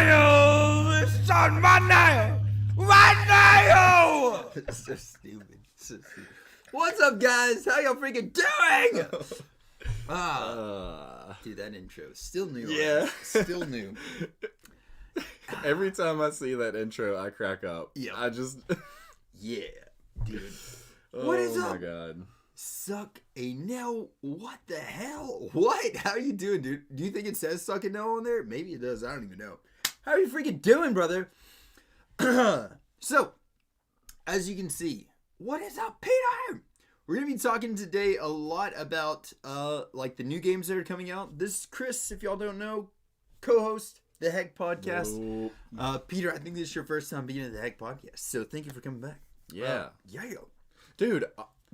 nail! It's on my nail! My nail! It's so stupid. What's up, guys? How y'all freaking doing? Dude, that intro is still new. Yeah. Still new. Every time I see that intro, I crack up. Yeah. I just... Yeah, dude. Oh, What is my up? God. Suck a nail? What the hell? What? How you doing, dude? Do you think it says suck a nail on there? Maybe it does. I don't even know. How are you freaking doing, brother? So, as you can see, what is up, Peter? We're going to be talking today a lot about, like, the new games that are coming out. This is Chris, if y'all don't know, co-host, The Heck Podcast. Nope. Peter, I think this is your first time being at The Heck Podcast, so thank you for coming back. Yeah. Yeah. Dude,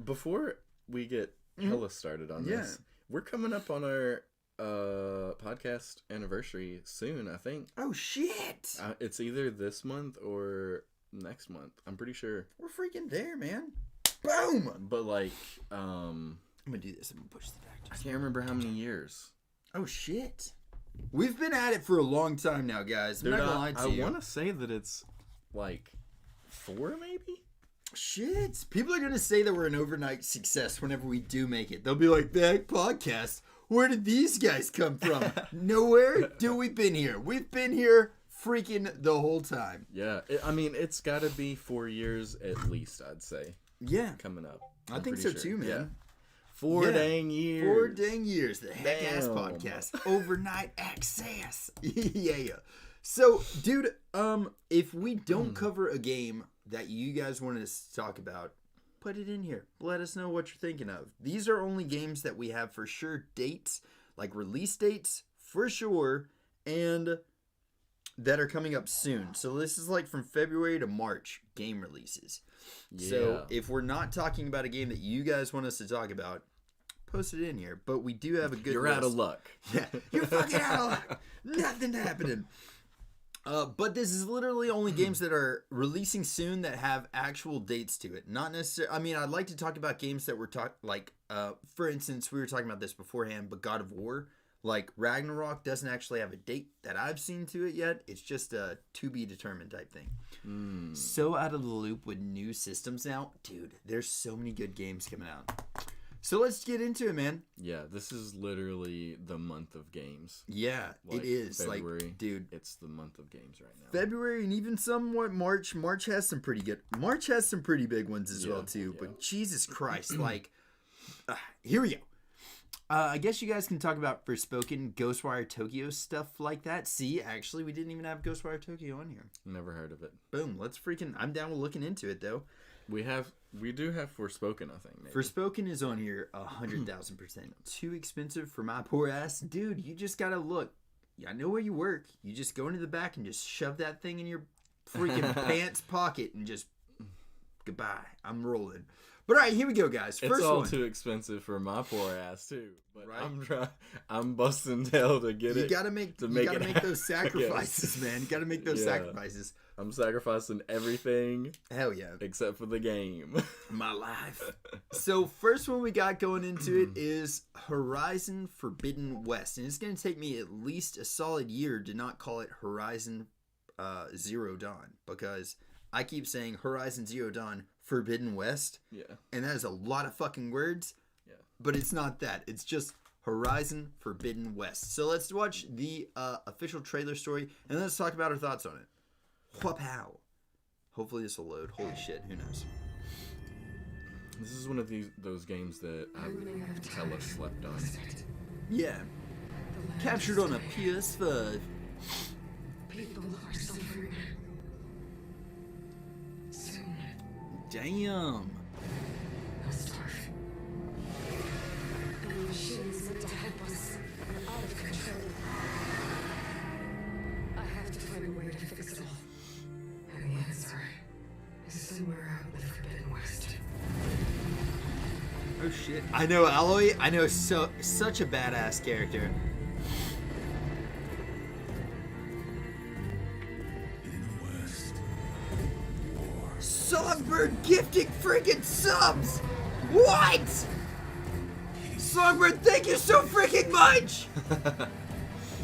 before we get hella started on this, we're coming up on our podcast anniversary soon, I think. Oh, shit. It's either this month or next month. I'm pretty sure. We're freaking there, man. Boom. But, like, I'm going to do this. I'm going to push the back. I can't remember how many years. Oh, shit. We've been at it for a long time now, guys. I'm Dude, not going to lie to you. I want to say that it's, like, 4 maybe? Shit. People are going to say that we're an overnight success whenever we do make it. They'll be like, The Heck Podcast, where did these guys come from? Nowhere? Dude, we've been here. We've been here freaking the whole time. Yeah. I mean, it's got to be 4 years at least, I'd say, Yeah. coming up. I I'm think pretty so too, man. Yeah. 4 Yeah. dang years. 4 dang years. The Heck Ass Damn. Podcast. Overnight access. Yeah. So, dude, if we don't cover a game that you guys wanted us to talk about, put it in here. Let us know what you're thinking of. These are only games that we have for sure dates, like release dates for sure, and that are coming up soon. So this is like from February to March game releases. Yeah. So if we're not talking about a game that you guys want us to talk about, post it in here. But we do have a good You're list. out of luck. Yeah, you're fucking out of luck. Nothing happening. But this is literally only games that are releasing soon that have actual dates to it. Not necessarily. I mean, I'd like to talk about games that were for instance, we were talking about this beforehand, but God of War, like Ragnarok, doesn't actually have a date that I've seen to it yet. It's just a to be determined type thing. So out of the loop with new systems now, dude. There's so many good games coming out. So let's get into it, man. Yeah, this is literally the month of games. Yeah, Like it is. February, like, dude, it's the month of games right now. February and even somewhat March. March has some pretty big ones as well too. Yeah. But Jesus Christ, like, here we go. I guess you guys can talk about Forspoken, Ghostwire Tokyo, stuff like that. See, actually, we didn't even have Ghostwire Tokyo on here. Never heard of it. Boom. Let's freaking. I'm down with looking into it though. We do have Forspoken, I think. Maybe. Forspoken is on here 100,000%. Too expensive for my poor ass, dude. You just gotta look. I know where you work. You just go into the back and just shove that thing in your freaking pants pocket and just goodbye. I'm rolling. But all right, here we go, guys. It's First all one. too expensive for my poor ass too. But Right. I'm busting tail to get You it. gotta make those sacrifices, man. You gotta make those Yeah. sacrifices. I'm sacrificing everything Hell yeah. except for the game. My life. So first one we got going into it is Horizon Forbidden West. And it's going to take me at least a solid year to not call it Horizon Zero Dawn. Because I keep saying Horizon Zero Dawn Forbidden West. Yeah. And that is a lot of fucking words. Yeah. But it's not that. It's just Horizon Forbidden West. So let's watch the official trailer story. And let's talk about our thoughts on it. Whoop-how. Hopefully this will load. Holy shit. Who knows? This is one of those games that I've hella slept on. Yeah. Captured on a PS5. People are suffering. Soon, Damn. they'll starve. And the machines meant to help us are out of control. I have to find a way to fix it all. And the answer is somewhere out in the Forbidden West. Oh shit. I know Aloy. I know such a badass character. Songbird gifting freaking subs! What? Songbird, thank you so freaking much!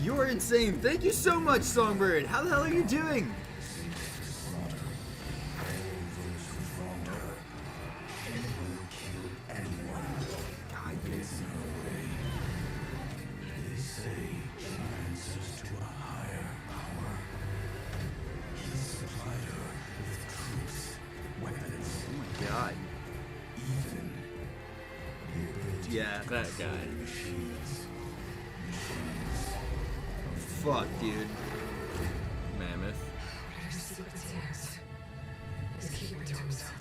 You're insane. Thank you so much, Songbird. How the hell are you doing? God, yes. Oh my God. Yeah. That guy. Fuck, dude. Mammoth. His secret's his. He's keeping it to himself.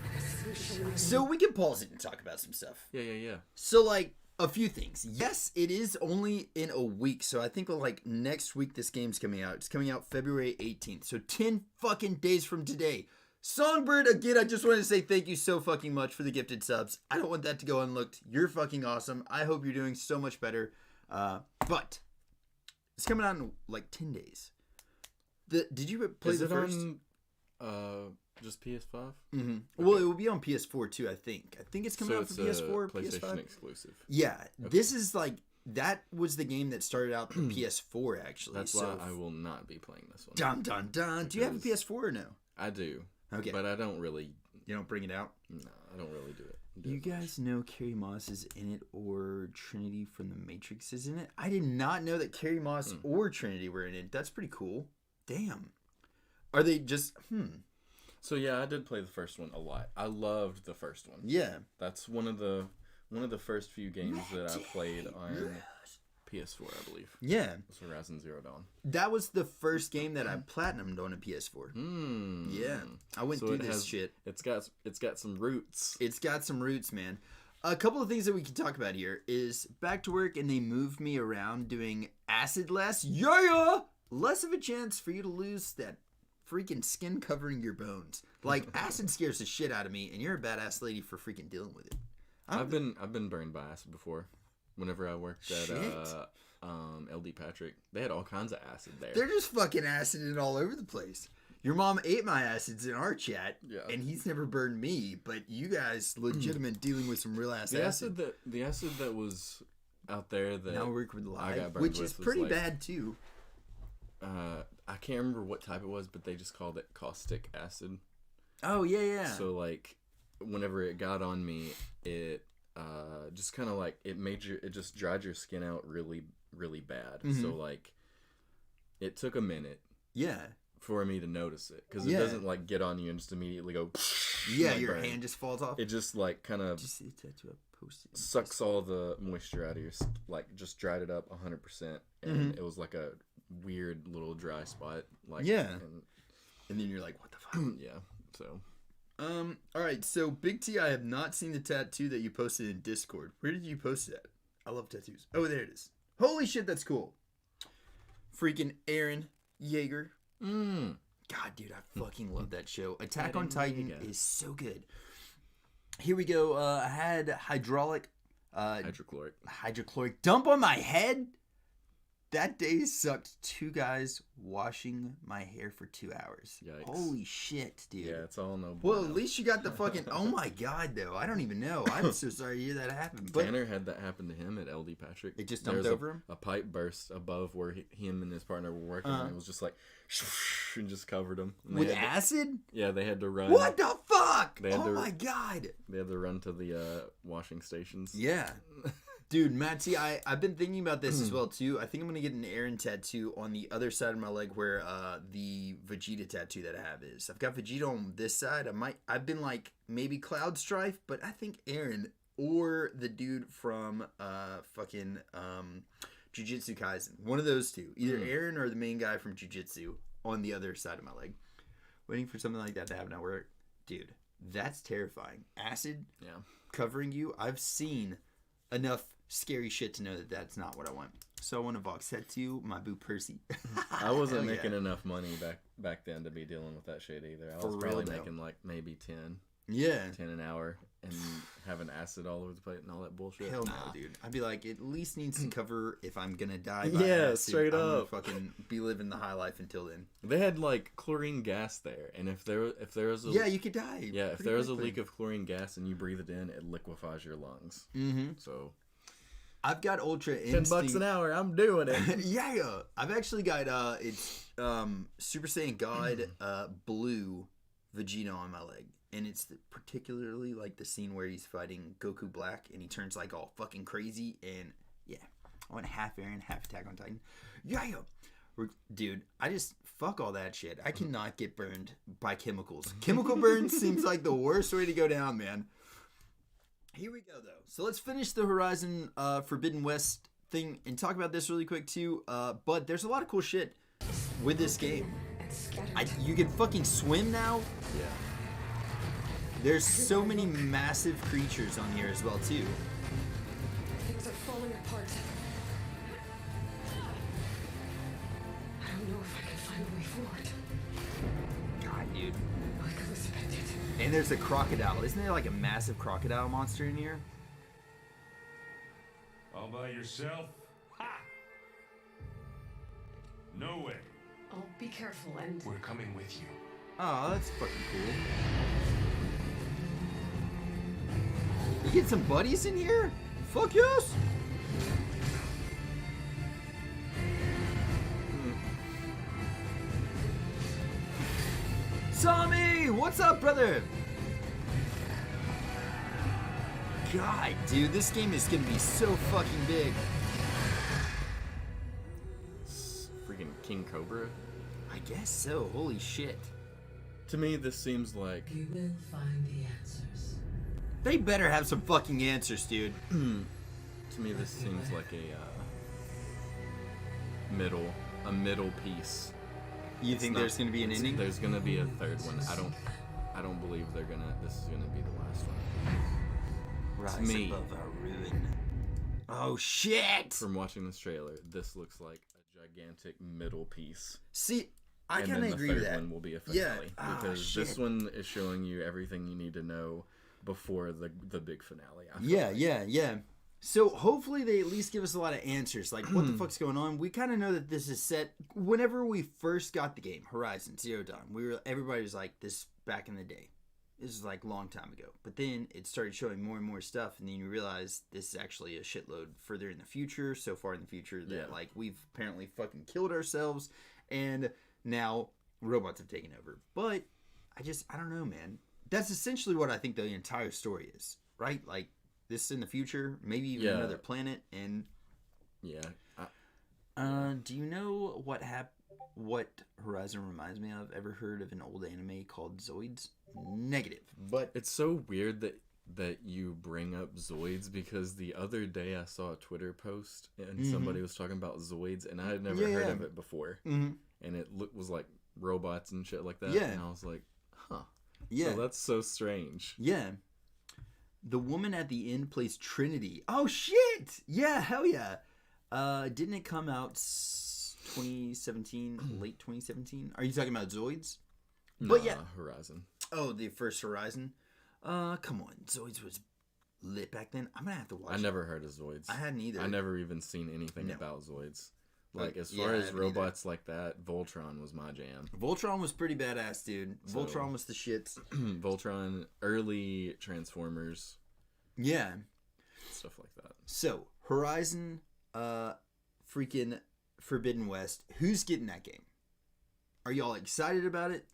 And the solution So we can pause it and talk about some stuff. Yeah. So, like, a few things. Yes, it is only in a week. So I think, like, next week this game's coming out. It's coming out February 18th. So 10 fucking days from today. Songbird, again, I just wanted to say thank you so fucking much for the gifted subs. I don't want that to go unlooked. You're fucking awesome. I hope you're doing so much better. But it's coming out in, like, 10 days. Did you play Is the it first? on just PS5? Mm-hmm. Well, it will be on PS4 too, I think. I think it's coming So out it's for a PS4, PlayStation PS5. exclusive. Yeah, this is like that was the game that started out the PS4 actually. That's so why I will not be playing this one. dun dun dun. Do you have a Because- PS4 or no? I do. Okay. But I don't really. You don't bring it out. No, I don't really do it. You guys know Carrie Moss is in it or Trinity from The Matrix is in it? I did not know that Carrie Moss or Trinity were in it. That's pretty cool. Damn. Are they just So yeah, I did play the first one a lot. I loved the first one. Yeah. That's one of the first few games that I played on PS4, I believe. Yeah. It was Horizon Zero Dawn. That was the first game that I platinumed on a PS4. Yeah. I went So through it this has- shit. It's got some roots. It's got some roots, man. A couple of things that we can talk about here is back to work and they moved me around doing acid less. Yeah! Less of a chance for you to lose that freaking skin covering your bones. Like, acid scares the shit out of me and you're a badass lady for freaking dealing with it. I've been burned by acid before. Whenever I worked at Shit. LD Patrick, they had all kinds of acid there. They're just fucking acided all over the place. Your mom ate my acids in our chat, Yeah. and he's never burned me, but you guys legitimate dealing with some real ass the acid. acid that was out there that Now work with I live, got burned which with is was pretty like- bad too. I can't remember what type it was, but they just called it caustic acid. Oh yeah. So like, whenever it got on me, it just kind of like it just dried your skin out really really bad. Mm-hmm. So like, it took a minute Yeah. for me to notice it because it Yeah. doesn't like get on you and just immediately go. Yeah, like, your burn. hand just falls off. It just like kind of Did you see the tattoo I posted? sucks all the moisture out of your like just dried it up 100%, and it was like a weird little dry spot. Like Yeah. and, And then you're like, what the fuck? yeah. So All right. So Big T, I have not seen the tattoo that you posted in Discord. Where did you post it at? I love tattoos. Oh, there it is. Holy shit, that's cool. Freaking Aaron Yeager. God, dude, I fucking love that show. Attack on Titan Yeager. is so good. Here we go. I had hydrochloric dump on my head. That day sucked 2 guys washing my hair for 2 hours. Yikes. Holy shit, dude. yeah, it's all no. Well, bueno. at least you got the fucking. Oh my god, though. I don't even know. I'm so sorry to hear that happen. But Tanner had that happen to him at LD Patrick. It just There dumped was over him? A pipe burst above where him and his partner were working, and it was just like, and just covered him. And with they had to- acid? yeah, they had to run. What the fuck? They had Oh to- my god. They had to run to the washing stations. Yeah. Dude, Matty, I've been thinking about this as well, too. I think I'm going to get an Aaron tattoo on the other side of my leg where the Vegeta tattoo that I have is. I've got Vegeta on this side. I've been like, maybe Cloud Strife, but I think Aaron or the dude from fucking Jujutsu Kaisen. One of those two. Either Aaron or the main guy from Jujutsu on the other side of my leg. Waiting for something like that to happen at work. Dude, that's terrifying. Acid Yeah. covering you. I've seen enough scary shit to know that that's not what I want. So I want a Vox tattoo, my boo Percy. I wasn't Hell yeah. making enough money back then to be dealing with that shit either. I For was real, probably though. making like maybe 10 Yeah. an hour and having acid all over the plate and all that bullshit. Hell Nah. no, dude. I'd be like, it at least needs to cover if I'm gonna die. By Yeah, acid, straight I'm gonna up. fucking be living the high life until then. They had like chlorine gas there, and if there was a Yeah, you could die. yeah, if pretty there was a quickly. leak of chlorine gas and you breathe it in, it liquefies your lungs. Mm-hmm. So I've got Ultra $10 Instinct. an hour. I'm doing it. Yeah. I've actually got it's Super Saiyan God Blue Vegeta on my leg. And it's particularly like the scene where he's fighting Goku Black and he turns like all fucking crazy. And yeah, I went half Aaron, half Attack on Titan. Yeah. Dude, I just fuck all that shit. I cannot get burned by chemicals. Chemical burn seems like the worst way to go down, man. Here we go, though. So let's finish the Horizon Forbidden West thing and talk about this really quick, too. But there's a lot of cool shit with this game. You can fucking swim now. Yeah. There's so many massive creatures on here as well, too. Things are falling apart. I don't know if I can find a way forward. God, dude. Like I was expected. And there's a crocodile. Isn't there like a massive crocodile monster in here? All by yourself? Ha! No way. Oh, be careful and We're coming with you. Oh, that's fucking cool. You get some buddies in here? Fuck yes! Tommy! What's up, brother? God, dude, this game is gonna be so fucking big. Freaking King Cobra. I guess so. Holy shit. To me, this seems like You will find the answers. They better have some fucking answers, dude. to me this seems like a middle piece. You think not- there's gonna be an ending? There's gonna be a third one. I don't believe this is gonna be the last one. Rise me. above our ruin. Oh shit! From watching this trailer, this looks like a gigantic middle piece. See, I And kind then of the agree third with that. one will be a Yeah. finale. Ah, Because this shit. one is showing you everything you need to know before the big finale. I feel Yeah, like. yeah. So hopefully they at least give us a lot of answers. Like, what the fuck's going on? We kind of know that this is set. Whenever we first got the game, Horizon Zero Dawn, everybody was like, this back in the day. This is like a long time ago. But then it started showing more and more stuff, and then you realize this is actually a shitload further in the future, so far in the future that Yeah. like we've apparently fucking killed ourselves, and now robots have taken over. But I don't know, man. That's essentially what I think the entire story is, right? Like, this in the future, maybe even Yeah. another planet. And Yeah. do you know what Horizon reminds me of? Ever heard of an old anime called Zoids? Negative, but It's so weird that you bring up Zoids because the other day I saw a Twitter post and somebody was talking about Zoids and I had never heard of it before. Mhm. And it was like robots and shit like that. Yeah. And I was like, huh. yeah, So that's so strange. yeah. The woman at the end plays Trinity. Oh shit! Yeah, hell yeah. Didn't it come out 2017, late 2017? Are you talking about Zoids? But Nah, yeah. Horizon. Oh, the first Horizon. Come on, Zoids was lit back then. I'm gonna have to watch. I it. never heard of Zoids. I hadn't either. I never even seen anything No. about Zoids. Like, as yeah, far I as haven't either. robots like that, Voltron was my jam. Voltron was pretty badass, dude. So- Voltron was the shits. Voltron, early Transformers, Yeah. stuff like that. So Horizon, freaking Forbidden West. Who's getting that game? Are y'all excited about it?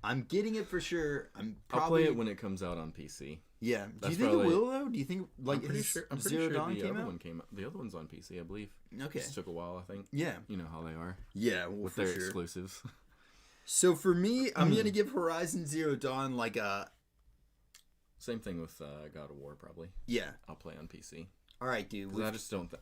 I'm getting it for sure. I'm I'll probably play it when it comes out on PC. yeah. Do you That's think probably- it will though? Do you think like I'm pretty his sure. Zero Dawn the came other out? one came out. The other one's on PC, I believe. Okay. Just took a while, I think. Yeah. You know how they are Yeah. Well, with for their sure. exclusives. So for me, I'm gonna give Horizon Zero Dawn like a Same thing with God of War, probably. yeah. I'll play on PC. All right, dude. 'Cause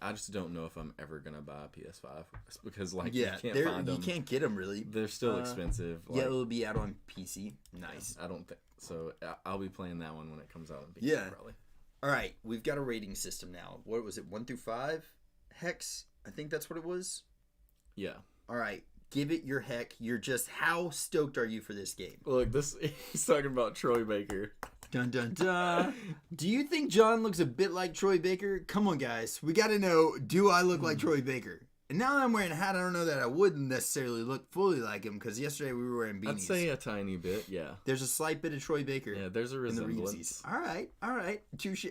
I just don't know if I'm ever gonna buy a PS5 because like Yeah, you can't they're- find them. you can't get them really. They're still Uh, expensive. Yeah, Like, it'll be out on PC. Nice. I don't think so. I'll be playing that one when it comes out on PC. Yeah. Probably. All right, we've got a rating system now. What was it? 1 through 5? Hex? I think that's what it was. Yeah. All right, give it your heck. You're just how stoked are you for this game? Look, he's talking about Troy Baker. Dun dun dun. Do you think John looks a bit like Troy Baker? Come on, guys. We got to know, do I look like Troy Baker? And now that I'm wearing a hat, I don't know that I wouldn't necessarily look fully like him because yesterday we were wearing beanies. I'd say a tiny bit. Yeah. There's a slight bit of Troy Baker Yeah. There's a in the resemblance. Reese's. All right. Touche.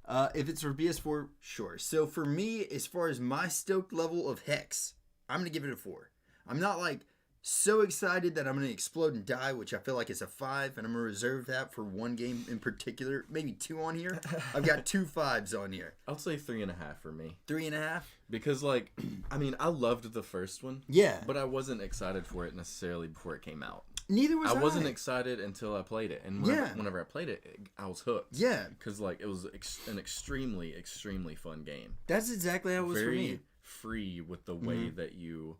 If it's for PS4, sure. So for me, as far as my stoked level of Hex, I'm going to give it a 4. I'm not like so excited that I'm going to explode and die, which I feel like is a 5, and I'm going to reserve that for one game in particular, maybe 2 on here. I've got 2 5s on here. I'll say 3.5 for me. 3.5? Because, like, I mean, I loved the first one. Yeah. But I wasn't excited for it necessarily before it came out. Neither was I. I wasn't excited until I played it. And whenever I played it, I was hooked. Yeah. Because, like, it was an extremely, extremely fun game. That's exactly how it was for me. Very free with the way that you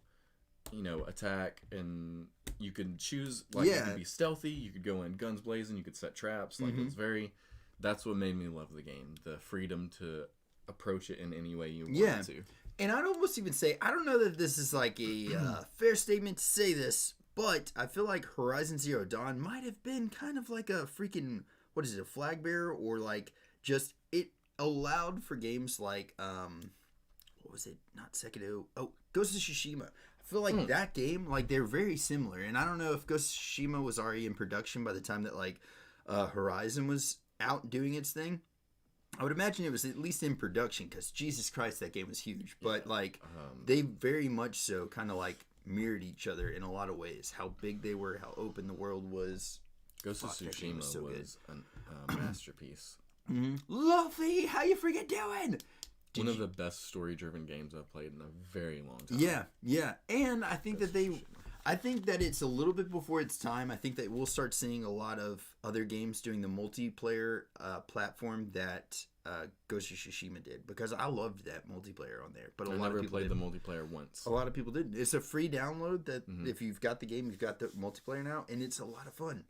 attack, and you could choose, like, you could be stealthy, you could go in guns blazing, you could set traps, like, it's very, that's what made me love the game, the freedom to approach it in any way you want to. And I'd almost even say, I don't know that this is like a fair statement to say this, but I feel like Horizon Zero Dawn might have been kind of like a freaking, what is it, a flag bearer, or like just, it allowed for games like, what was it, not Sekiro, Ghost of Tsushima. I feel like that game, like, they're very similar, and I don't know if Ghost of Tsushima was already in production by the time that, like, Horizon was out doing its thing. I would imagine it was at least in production, because Jesus Christ, that game was huge. But, like, they very much so kind of, like, mirrored each other in a lot of ways. How big they were, how open the world was. Ghost of Tsushima was a masterpiece. Luffy, how you freaking doing? One of the best story-driven games I've played in a very long time. Yeah. And I think I think that it's a little bit before its time. I think that we'll start seeing a lot of other games doing the multiplayer platform that Ghost of Tsushima did, because I loved that multiplayer on there. But a lot of people played didn't. the multiplayer once. A lot of people didn't. It's a free download that if you've got the game, you've got the multiplayer now, and it's a lot of fun.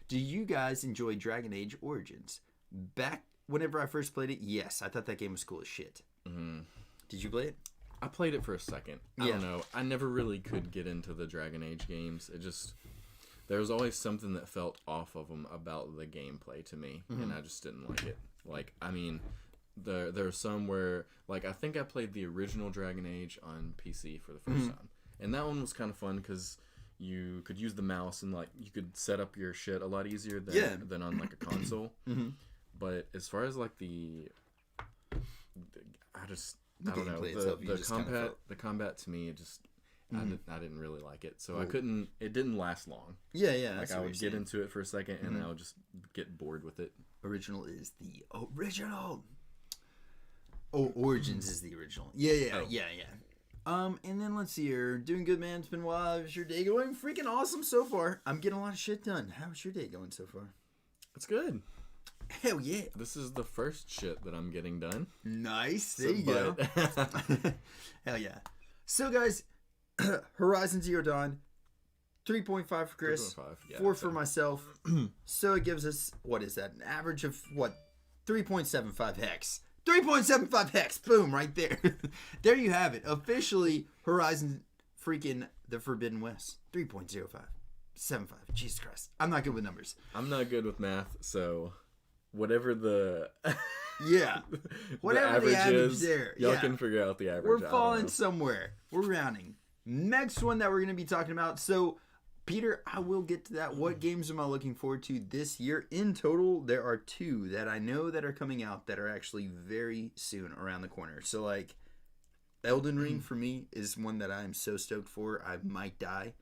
Do you guys enjoy Dragon Age Origins? Back whenever I first played it, yes, I thought that game was cool as shit. Did you play it? I played it for a second. I don't know. I never really could get into the Dragon Age games. It just, there was always something that felt off of them about the gameplay to me, and I just didn't like it. Like, I mean, there are some where, like, I think I played the original Dragon Age on PC for the first time, and that one was kind of fun because you could use the mouse and, like, you could set up your shit a lot easier than on, like, a console. But as far as, like, I don't know. The combat to me, it just I didn't really like it, so I couldn't. It didn't last long. Yeah. Like, I would get into it for a second, and I would just get bored with it. Original is the original. Oh, Origins is the original. Yeah. And then let's see here. Doing good, man. It's been a while. How's your day going? Freaking awesome so far. I'm getting a lot of shit done. How's your day going so far? It's good. Hell yeah. This is the first shit that I'm getting done. Nice. There you go. Hell yeah. So, guys, Horizon Zero Dawn, 3.5 for Chris, 3.5, yeah, 4 for myself. So it gives us, what is that, an average of, 3.75 hex. 3.75 hex. Boom, right there. There you have it. Officially, Horizon freaking the Forbidden West. 3.05. 75. Jesus Christ. I'm not good with numbers. I'm not good with math, so whatever the yeah, whatever the average is there, y'all can figure out the average. We're falling somewhere. We're rounding. Next one that we're going to be talking about. So, Peter, I will get to that. What games am I looking forward to this year? In total, there are 2 that I know that are coming out that are actually very soon around the corner. So, like, Elden Ring for me is one that I am so stoked for. I might die.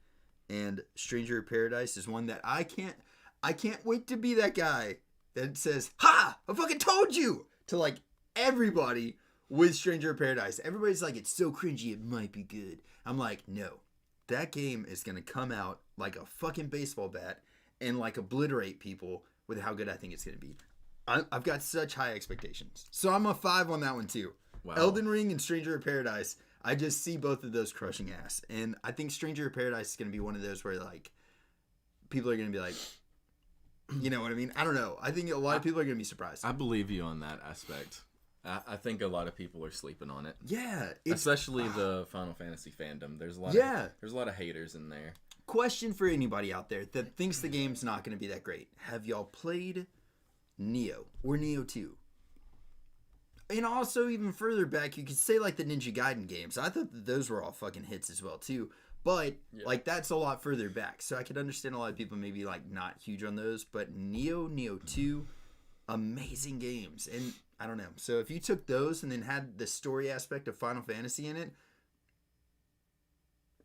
And Stranger of Paradise is one that I can't wait to be that guy that says, "Ha! I fucking told you!" to, like, everybody with Stranger of Paradise. Everybody's like, it's so cringy, it might be good. I'm like, no. That game is going to come out like a fucking baseball bat and, like, obliterate people with how good I think it's going to be. I've got such high expectations. So I'm a 5 on that one, too. Wow. Elden Ring and Stranger of Paradise, I just see both of those crushing ass. And I think Stranger of Paradise is going to be one of those where, like, people are going to be like, you know what I mean? I don't know. I think a lot of people are going to be surprised. I believe you on that aspect. I think a lot of people are sleeping on it. Yeah. Especially the Final Fantasy fandom. There's a lot of haters in there. Question for anybody out there that thinks the game's not going to be that great. Have y'all played Neo or Neo 2? And also, even further back, you could say, like, the Ninja Gaiden games. I thought that those were all fucking hits as well, too. But, like, that's a lot further back. So I could understand a lot of people maybe, like, not huge on those. But Neo 2, amazing games. And I don't know. So if you took those and then had the story aspect of Final Fantasy in it,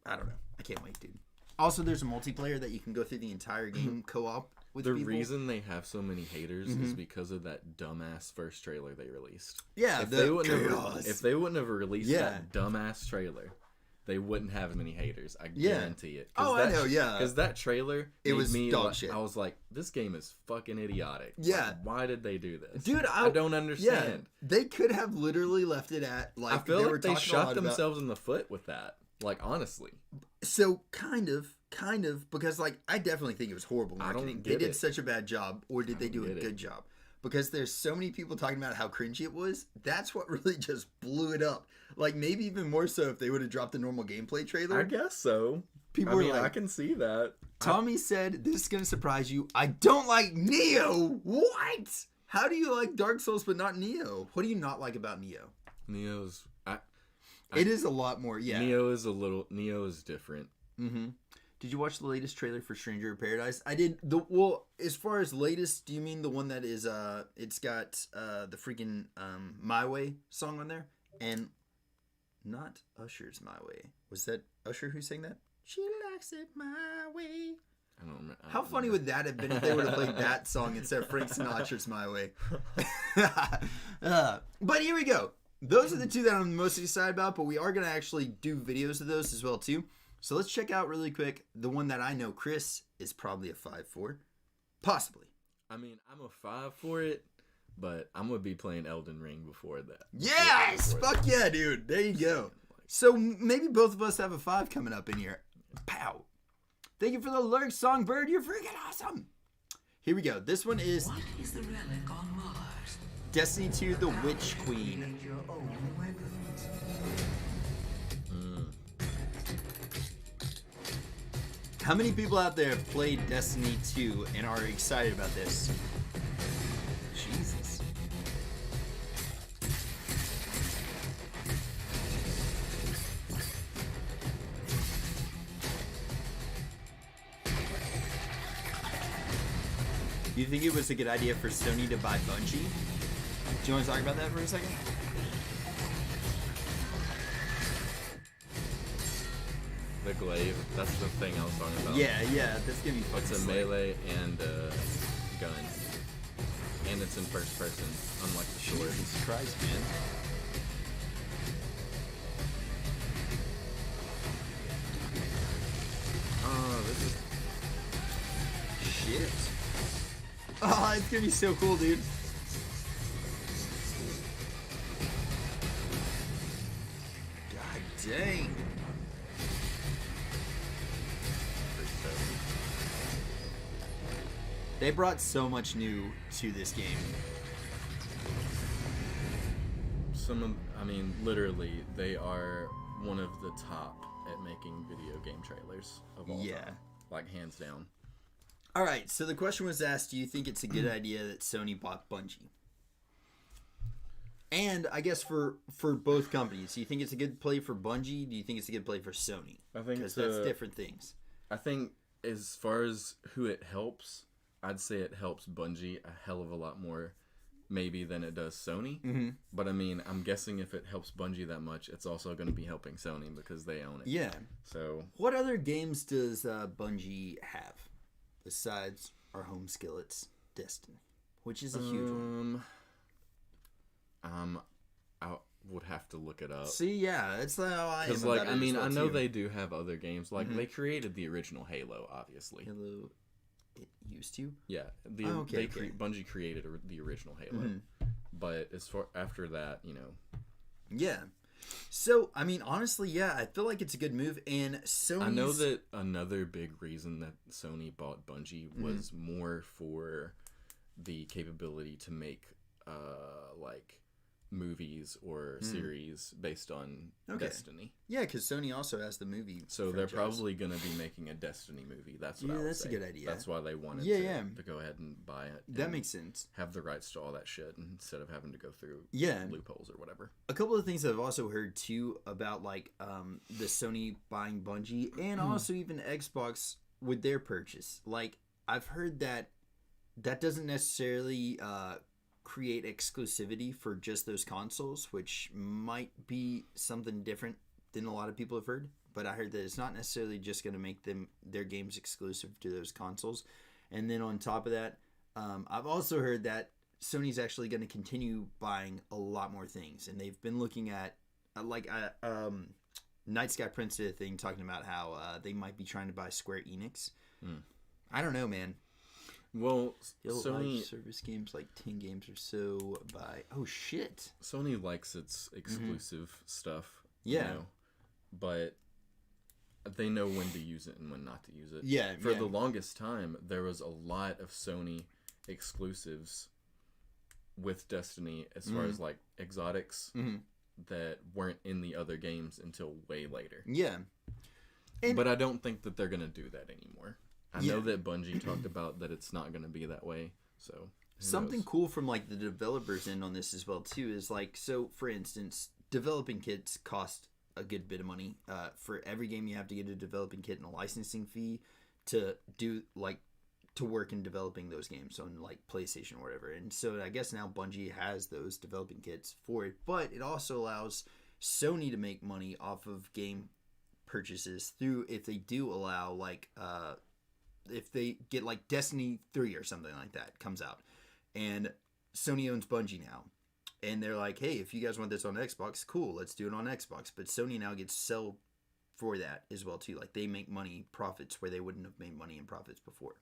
I don't know. I can't wait, dude. Also, there's a multiplayer that you can go through the entire game co-op with The people. reason they have so many haters is because of that dumbass first trailer they released. Yeah, If they chaos. wouldn't have released Yeah. that dumbass trailer, they wouldn't have as many haters. I Yeah. guarantee it. Oh, I know, yeah. Because that trailer, It made was me dog like, shit. I was like, this game is fucking idiotic. Yeah. Like, why did they do this? Dude, I don't Yeah, understand. they could have literally left it at like I feel were like they talking a shot lot about- themselves in the foot with that. Like, honestly. So kind of, because like I definitely think it was horrible I don't marketing. get They did it. such a bad job, or did they do a get it. good job? Because there's so many people talking about how cringy it was. That's what really just blew it up. Like maybe even more so if they would have dropped the normal gameplay trailer. I guess so. People I were mean, like, I can see that. Tommy said, "This is gonna surprise you. I don't like Neo. What? How do you like Dark Souls but not Neo? What do you not like about Neo? Neo's... It is a lot more. Yeah. Neo is different. Mm-hmm. Did you watch the latest trailer for Stranger of Paradise? I did. As far as latest, do you mean the one that is it's got the freaking My Way song on there, and not Usher's My Way? Was that Usher who sang that? She likes it my way. I don't remember. How funny would that have been if they would have played that song instead of Frank Sinatra's My Way? But here we go. Those are the two that I'm most excited about, but we are going to actually do videos of those as well, too. So let's check out really quick the one that I know Chris is probably a 5 for. Possibly. I mean, I'm a 5 for it, but I'm going to be playing Elden Ring before that. Yes! Before Fuck yeah, dude. There you go. So maybe both of us have a 5 coming up in here. Pow. Thank you for the lurk, Songbird. You're freaking awesome. Here we go. This one is What is the relic on Mars? Destiny 2 The Witch Queen. Make your own weapons. How many people out there have played Destiny 2 and are excited about this? Jesus. Do you think it was a good idea for Sony to buy Bungie? Do you want to talk about that for a second? The glaive, that's the thing I was talking about. Yeah, that's gonna be fucking It's a sick. melee and a gun. And it's in first person, unlike the sword. Jesus Christ, man. Oh, this is... Shit. Oh, it's gonna be so cool, dude. God dang. They brought so much new to this game. Literally, they are one of the top at making video game trailers of all Yeah. time. Like, hands down. All right, so the question was asked, do you think it's a good idea that Sony bought Bungie? And I guess for both companies, do you think it's a good play for Bungie? Do you think it's a good play for Sony? I think Because it's that's a- different things. I think as far as who it helps, I'd say it helps Bungie a hell of a lot more maybe than it does Sony. Mm-hmm. But I mean, I'm guessing if it helps Bungie that much, it's also going to be helping Sony because they own it. Yeah. So, What other games does Bungie have besides our home skillets, Destiny, which is a huge one? I would have to look it up. See, yeah, that's how I am. Because, about like, it I as mean, well, I know too. they do have other games. Like, they created the original Halo, obviously. Halo, it used to. Yeah, Oh, okay, okay. Bungie created the original Halo, but as far after that, Yeah. So, I mean, honestly, yeah, I feel like it's a good move. And Sony's... I know that another big reason that Sony bought Bungie was more for the capability to make like movies or series based on Okay. Destiny. Yeah, because Sony also has the movie. So they're franchise. probably going to be making a Destiny movie. That's what Yeah, I would that's a say. good idea. That's why they wanted Yeah. to go ahead and buy it. That and makes sense. have the rights to all that shit instead of having to go through Yeah. loopholes or whatever. A couple of things I've also heard too about like the Sony buying Bungie and also even Xbox with their purchase. Like I've heard that doesn't necessarily create exclusivity for just those consoles, which might be something different than a lot of people have heard. But I heard that it's not necessarily just going to make their games exclusive to those consoles. And then on top of that, I've also heard that Sony's actually going to continue buying a lot more things, and they've been looking at Night Sky Prince did a thing talking about how they might be trying to buy Square Enix. I don't know, man. Well, Sony Sony service games like 10 games or so by shit. Sony likes its exclusive stuff. Yeah. But they know when to use it and when not to use it. Yeah. For the longest time, there was a lot of Sony exclusives with Destiny as far as like exotics that weren't in the other games until way later. Yeah. But I don't think that they're going to do that anymore. I know that Bungie talked about that it's not going to be that way. So something cool from like the developers end on this as well too is like, so for instance, developing kits cost a good bit of money. For every game you have to get a developing kit and a licensing fee to do like to work in developing those games on like PlayStation or whatever. And so I guess now Bungie has those developing kits for it, but it also allows Sony to make money off of game purchases through, if they do allow like if they get like Destiny 3 or something like that comes out, and Sony owns Bungie now, and they're like, hey, if you guys want this on Xbox, cool, let's do it on Xbox. But Sony now gets sell for that as well too. Like they make money profits where they wouldn't have made money in profits before.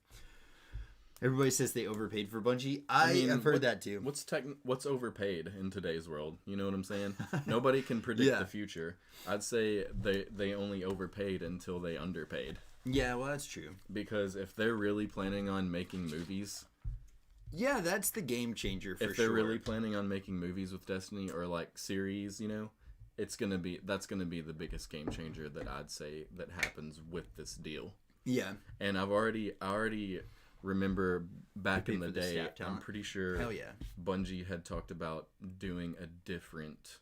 Everybody says they overpaid for Bungie. I have heard that too. What's overpaid in today's world? You know what I'm saying? Nobody can predict the future. I'd say they only overpaid until they underpaid. Yeah, well, that's true. Because if they're really planning on making movies... Yeah, that's the game changer for sure. If they're really planning on making movies with Destiny or like series, you know, that's gonna be the biggest game changer that I'd say that happens with this deal. Yeah. And I already remember back in the day, I'm pretty sure Hell yeah. Bungie had talked about doing a different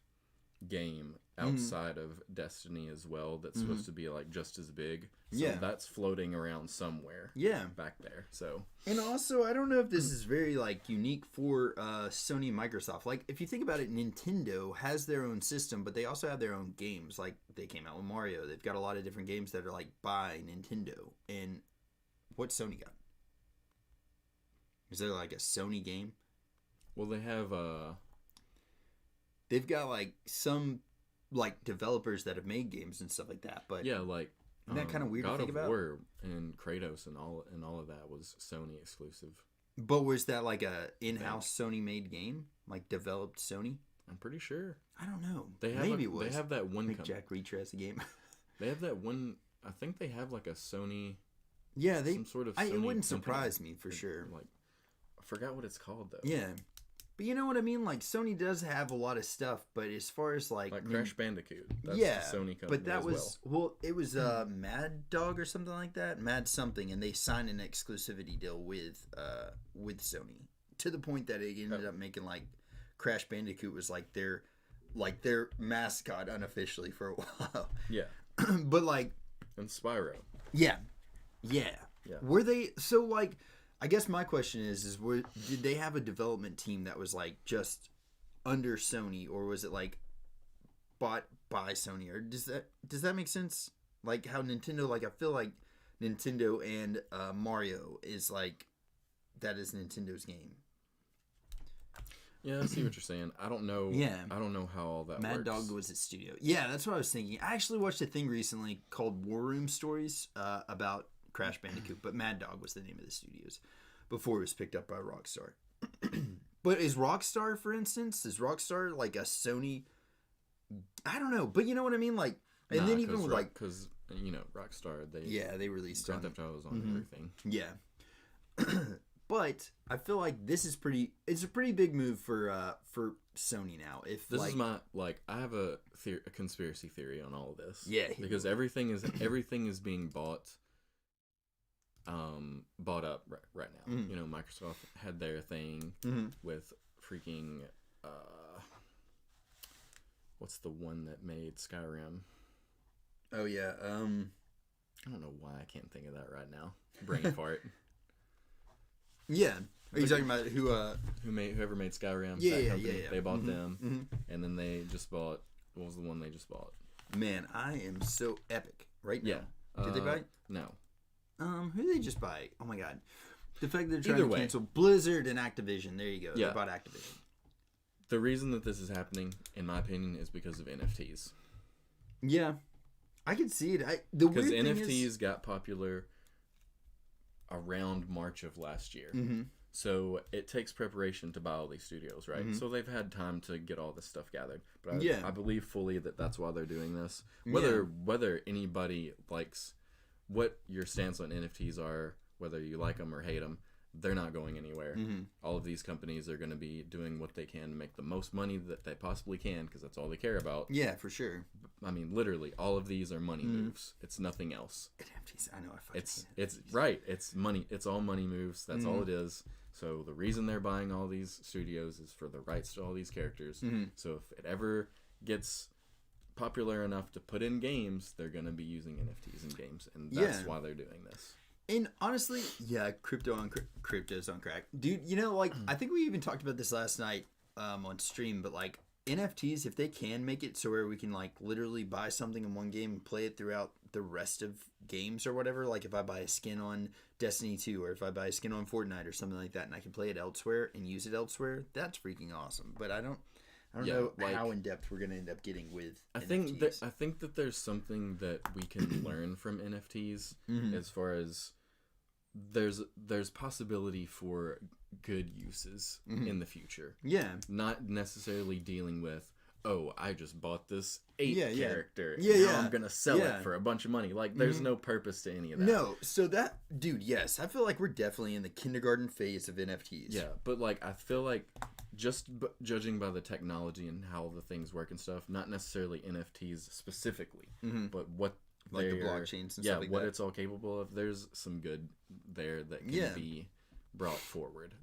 game outside of Destiny as well that's supposed to be like just as big. So that's floating around somewhere. Yeah. Back there. So. And also, I don't know if this is very like unique for Sony and Microsoft. Like if you think about it, Nintendo has their own system, but they also have their own games. Like they came out with Mario. They've got a lot of different games that are like by Nintendo. And what's Sony got? Is there like a Sony game? Well, they have they've got like some like developers that have made games and stuff like that. But yeah, like isn't that kind of weird God to think of about? War and Kratos and all of that was Sony exclusive. But was that like a in-house Sony made game, like developed Sony? I'm pretty sure. I don't know. They have Maybe it was. They have that one. Jack Reacher has a game. They have that one. I think they have like a Sony. Yeah, some sort of. Sony it wouldn't company. surprise me for sure. Like, I forgot what it's called though. Yeah, but you know what I mean. Like Sony does have a lot of stuff, but as far as like Crash Bandicoot, that's yeah, the Sony company. But that as was it was Mad Dog or something like that, Mad something, and they signed an exclusivity deal with Sony to the point that it ended up making like Crash Bandicoot was like their mascot unofficially for a while. Yeah, but like and Spyro. Yeah. Were they so like? I guess my question is did they have a development team that was like just under Sony, or was it like bought by Sony, or does that make sense? Like how Nintendo, like I feel like Nintendo and Mario is like that is Nintendo's game. Yeah, I see what you're saying. I don't know. Yeah, I don't know how all that Mad works. Dog was at studio. Yeah, that's what I was thinking. I actually watched a thing recently called War Room Stories about Crash Bandicoot, but Mad Dog was the name of the studios before it was picked up by Rockstar. But is Rockstar, for instance, like a Sony? I don't know, but you know what I mean. Like, and then even with like, because you know Rockstar, they released Grand Theft Auto on everything. Yeah. But I feel like this is it's a pretty big move for Sony now. If this like, is my I have a conspiracy theory on all of this. Yeah, because everything is being bought up right now. You know, Microsoft had their thing with freaking what's the one that made Skyrim? Oh yeah, I don't know why I can't think of that right now. Brain fart. Yeah, Are you talking about who? Whoever made Skyrim. Yeah, that yeah, company, yeah. They bought them, and then they just bought. What was the one they just bought? Man, I am so epic right now. Yeah. Did they buy? No. Who did they just buy? Oh my god. The fact that they're trying Either to way. cancel Blizzard and Activision. There you go. Yeah. They bought Activision. The reason that this is happening, in my opinion, is because of NFTs. Yeah. I can see it. The Because weird thing NFTs is, got popular around March of last year. Mhm. So it takes preparation to buy all these studios, right? So they've had time to get all this stuff gathered. But Yeah. I believe fully that that's why they're doing this. Yeah. Whether anybody likes what your stance on NFTs are, whether you like them or hate them, they're not going anywhere. All of these companies are going to be doing what they can to make the most money that they possibly can, because that's all they care about. yeah, for sure. I mean, literally, all of these are money moves. It's nothing else. NFTs. I know. I fucking It's hate it's right. It's money. It's all money moves. That's all it is. So the reason they're buying all these studios is for the rights to all these characters. So if it ever gets popular enough to put in games, they're gonna be using NFTs in games, and that's Yeah. why they're doing this. And honestly, yeah, crypto's on crack, dude. You know, like I think we even talked about this last night on stream, but like NFTs, if they can make it so where we can like literally buy something in one game and play it throughout the rest of games or whatever. Like if I buy a skin on Destiny 2 or if I buy a skin on Fortnite or something like that, and I can play it elsewhere and use it elsewhere, that's freaking awesome. But I don't Yeah, know like- how in depth we're gonna end up getting with. I NFTs. think that there's something that we can learn from NFTs as far as there's possibility for good uses in the future. Yeah. Not necessarily dealing with, oh, I just bought this 8 Yeah, yeah. character. Yeah, now yeah. I'm gonna sell Yeah. it for a bunch of money. Like there's no purpose to any of that. No, so that dude, yes, I feel like we're definitely in the kindergarten phase of NFTs. Yeah, but like I feel like just judging by the technology and how the things work and stuff, not necessarily NFTs specifically, but what Like the they're- blockchains and yeah, stuff like what that. it's all capable of. There's some good there that can Yeah. be brought forward.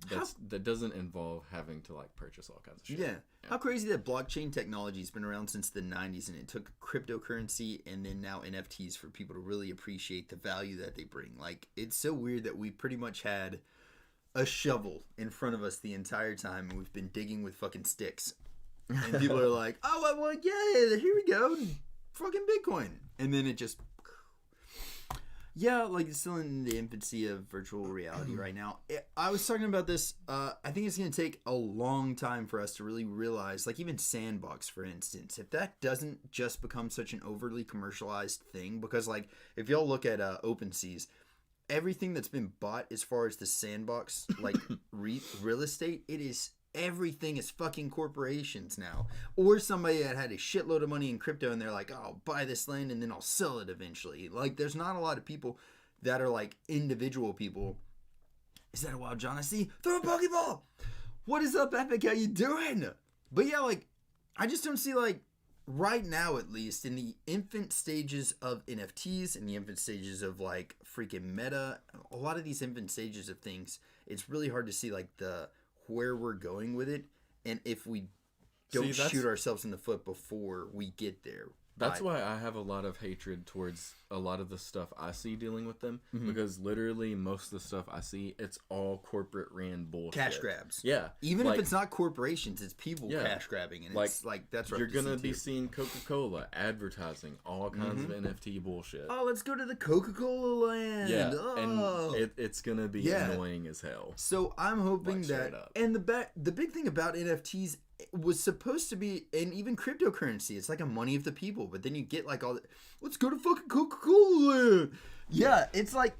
That doesn't involve having to like purchase all kinds of shit. Yeah. How crazy that blockchain technology has been around since the 90s, and it took cryptocurrency and then now NFTs for people to really appreciate the value that they bring. Like, it's so weird that we pretty much had a shovel in front of us the entire time, and we've been digging with fucking sticks. And people are like, oh, well, yeah, here we go. Fucking Bitcoin. And then it just... Yeah, like it's still in the infancy of virtual reality right now. I was talking about this. I think it's going to take a long time for us to really realize, like even Sandbox, for instance, if that doesn't just become such an overly commercialized thing, because like if y'all look at OpenSeas, everything that's been bought as far as the Sandbox, like real estate, everything is fucking corporations now, or somebody that had a shitload of money in crypto and they're like, oh, I'll buy this land and then I'll sell it eventually. Like there's not a lot of people that are like individual people. Is that a Wild John I see? Throw a Pokeball! What is up, Epic? How you doing? But yeah, like I just don't see, like right now at least, in the infant stages of NFTs, in the infant stages of like freaking meta, a lot of these infant stages of things, it's really hard to see like where we're going with it, and if we don't shoot ourselves in the foot before we get there. That's why I have a lot of hatred towards a lot of the stuff I see dealing with them, because literally most of the stuff I see, it's all corporate ran bullshit. Cash grabs. Yeah. Even like, if it's not corporations, it's people Yeah. cash grabbing, and Like, it's like that's rough you're to gonna see, be too. seeing Coca-Cola advertising all kinds of NFT bullshit. Oh, let's go to the Coca-Cola land. Yeah, Oh. and it's gonna be Yeah. annoying as hell. So I'm hoping Like, straight that, up. and the big thing about NFTs was supposed to be, and even cryptocurrency, it's like a money of the people, but then you get like all the, let's go to fucking Coca-Cola land. Yeah, it's like,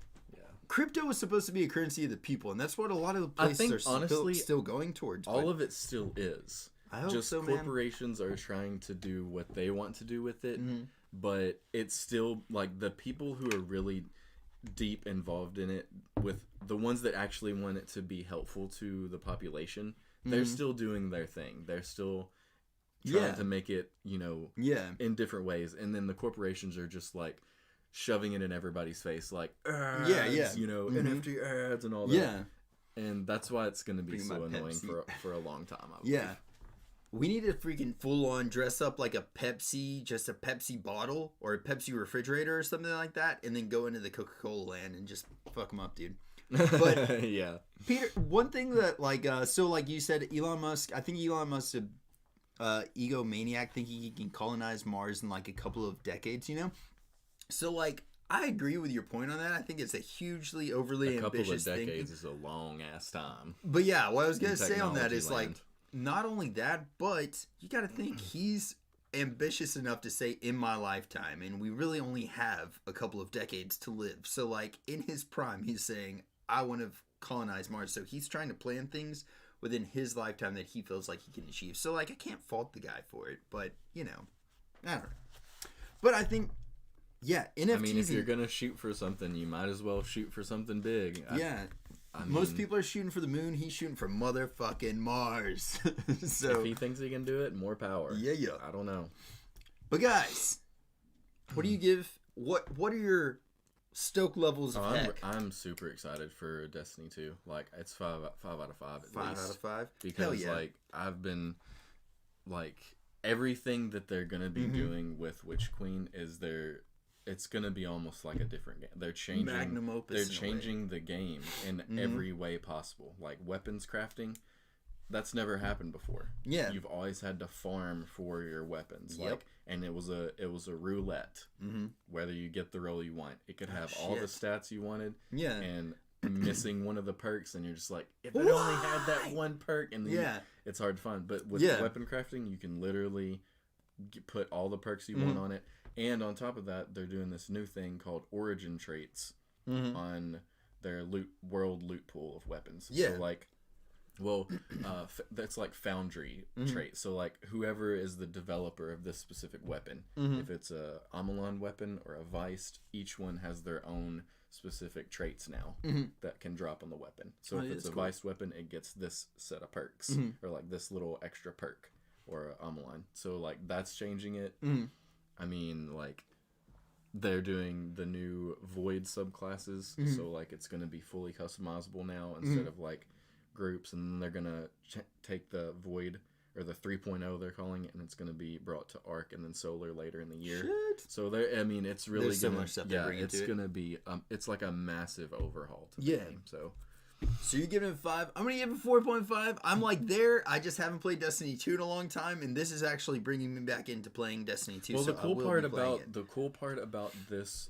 crypto was supposed to be a currency of the people, and that's what a lot of the places think, are honestly, still going towards. All but of it still is. I hope Just so, man. corporations are trying to do what they want to do with it, Mm-hmm. but it's still like the people who are really deep involved in it, with the ones that actually want it to be helpful to the population, they're still doing their thing. They're still trying Yeah. to make it, yeah. in different ways, and then the corporations are just like shoving it in everybody's face, like ads, Yeah. NFT ads and all that. Yeah. And that's why it's going to be Bring so my annoying Pepsi. for a long time. I believe. Yeah. We need to freaking full on dress up like a Pepsi, just a Pepsi bottle or a Pepsi refrigerator or something like that, and then go into the Coca-Cola land and just fuck them up, dude. But yeah. Peter, one thing that like so like you said, Elon Musk. I think Elon Musk's a egomaniac, thinking he can colonize Mars in like a couple of decades. You know, so like I agree with your point on that. I think it's a hugely overly A couple of ambitious thing. decades is a long ass time. But yeah, what I was gonna in say on that technology is like land. not only that, but you got to think he's ambitious enough to say in my lifetime, and we really only have a couple of decades to live. So like in his prime, he's saying I want to colonize Mars. So he's trying to plan things within his lifetime that he feels like he can achieve. So like I can't fault the guy for it, but you know, I don't know. But I think yeah, NFTs. I mean, if you're gonna shoot for something, you might as well shoot for something big. yeah. I Most mean, people are shooting for the moon. He's shooting for motherfucking Mars. So if he thinks he can do it, more power. yeah. I don't know. But guys, what do you give? What are your stoke levels of heck? I'm super excited for Destiny 2. Like it's 5 out of 5 at 5 least. out of 5. Because Hell yeah. like I've been like everything that they're gonna be doing with Witch Queen is it's gonna be almost like a different game. They're changing Magnum opus They're in a changing the game in every way possible. Like weapons crafting, that's never happened before. Yeah. You've always had to farm for your weapons. Yep. Like and it was a roulette. Whether you get the roll you want. It could have all the shit. stats you wanted. Yeah. And missing one of the perks, and you're just like, if it only had that one perk, and then Yeah. it's hard to find. But with Yeah. weapon crafting, you can literally put all the perks you want on it, and on top of that, they're doing this new thing called origin traits on their world loot pool of weapons. Yeah. So like, well, that's like foundry traits. So like, whoever is the developer of this specific weapon, if it's a Amalon weapon or a Viced, each one has their own specific traits now that can drop on the weapon. So if it's a Viced weapon, it gets this set of perks or like this little extra perk or Amalon. So like that's changing it. I mean, like they're doing the new Void subclasses, so like it's going to be fully customizable now instead of like groups, and then they're going to take the Void or the 3.0 they're calling it, and it's going to be brought to Arc and then Solar later in the year. Shit. So I mean, it's really There's so gonna, much stuff they're bringing it's to it. gonna be it's like a massive overhaul to the Yeah. game. So So you're giving it 5. I'm gonna give it 4.5. I'm like there. I just haven't played Destiny 2 in a long time, and this is actually bringing me back into playing Destiny 2. well, so the I cool will part be playing it. about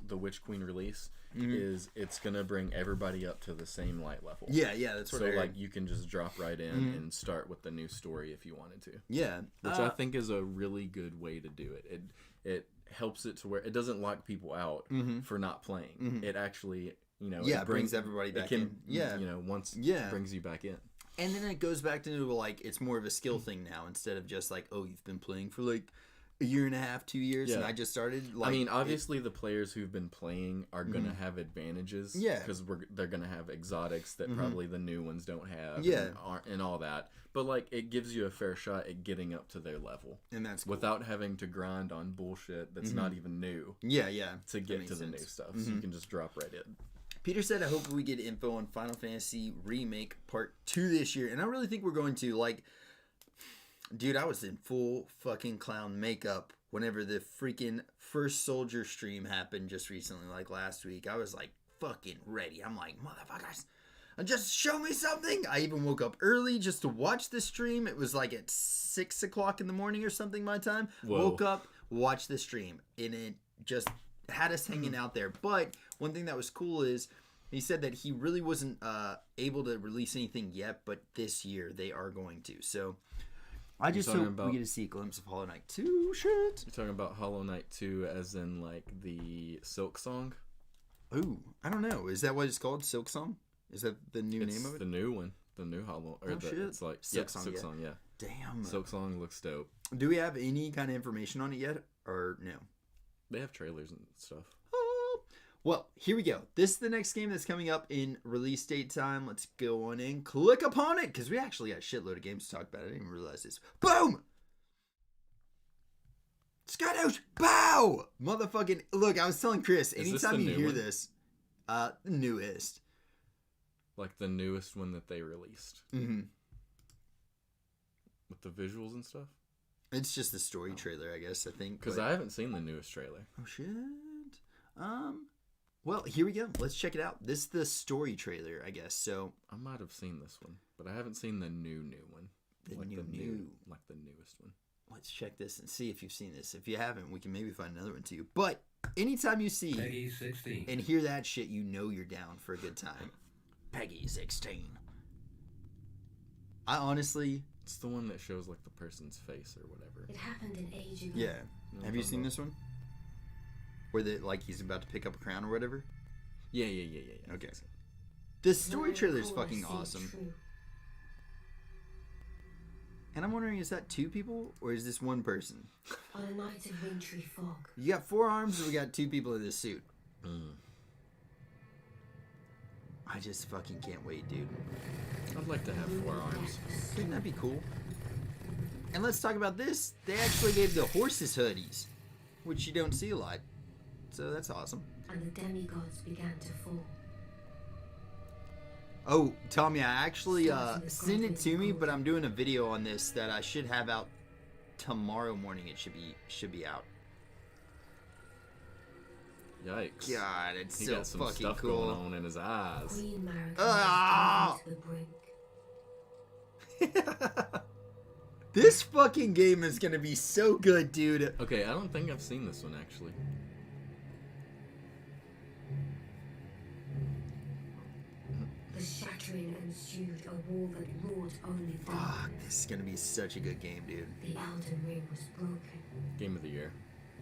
the Witch Queen release is it's gonna bring everybody up to the same light level. Yeah, that's what So I heard. like you can just drop right in and start with the new story if you wanted to, yeah, which I think is a really good way to do it. It helps it to where it doesn't lock people out for not playing. It actually, you know, Yeah, it brings everybody back in. Yeah. you know, once Yeah. brings you back in. And then it goes back to like it's more of a skill thing now instead of just like, oh, you've been playing for like a year and a half, 2 years, and Yeah. I just started. Like, I mean, obviously, the players who've been playing are gonna have advantages, Yeah. because they're gonna have exotics that probably the new ones don't have, Yeah. and all that. But like, it gives you a fair shot at getting up to their level and that's cool. without having to grind on bullshit that's not even new yeah, to that get makes to the new sense. stuff. So you can just drop right in. Peter said, I hope we get info on Final Fantasy Remake Part 2 this year. And I really think we're going to. Like, dude, I was in full fucking clown makeup whenever the freaking First Soldier stream happened just recently, like last week. I was like fucking ready. I'm like, motherfuckers, just show me something. I even woke up early just to watch the stream. It was like at 6 o'clock in the morning or something my time. Whoa. Woke up, watched the stream, and it just had us hanging out there. But one thing that was cool is he said that he really wasn't able to release anything yet, but this year they are going to. So I just talking hope about- we get to see a glimpse of Hollow Knight 2. Shit. You're talking about Hollow Knight 2 as in like the Silk Song? Ooh, I don't know. Is that what it's called? Silk Song? Is that the new It's name of it? the new one, the new Hollow. Or Oh, the, shit. It's like Silk yeah, Song, Silk yeah. Song, yeah. Damn. Silk Song looks dope. Do we have any kind of information on it yet, or no? They have trailers and stuff. Well, here we go. This is the next game that's coming up in release date time. Let's go on in, click upon it, because we actually got a shitload of games to talk about. I didn't even realize this. Boom! Skydouche! Bow! Motherfucking, look, I was telling Chris, Is this anytime the you new hear one? this, newest. Like the newest one that they released Mm-hmm. with the visuals and stuff. It's just the story trailer, I guess, I think. Because but- I haven't seen the newest trailer. Oh, shit. Well, here we go. Let's check it out. This is the story trailer, I guess. So I might have seen this one, but I haven't seen the new one. The like new. like the newest one. let's check this and see if you've seen this. If you haven't, we can maybe find another one too. But anytime you see Peggy 16. and hear that shit, you know you're down for a good time. Peggy 16. I honestly, It's the one that shows like the person's face or whatever. It happened an age ago. yeah. No, Have you I'm seen not. this one? Where like he's about to pick up a crown or whatever. Yeah. Okay. The story What I trailer is recall, I fucking see awesome. true. And I'm wondering, is that two people or is this one person? On a night of wintry fog, You got 4 arms and we got 2 people in this suit. I just fucking can't wait, dude. I'd like to have 4 arms. Wouldn't that be cool? And let's talk about this. They actually gave the horses hoodies, which you don't see a lot. So that's awesome. and the demigods began to fall. Oh, Tommy, I actually sent it to me, but I'm doing a video on this that I should have out tomorrow morning. It should be out. Yikes. God, it's He so got some fucking stuff cool. going on in his eyes. Queen Marika Ah! was driven to the brink. This fucking game is gonna be so good, dude. Okay, I don't think I've seen this one actually. The shattering ensued, a war that wrought only them. Fuck, this is gonna be such a good game, dude. The Elden Ring was broken. Game of the year.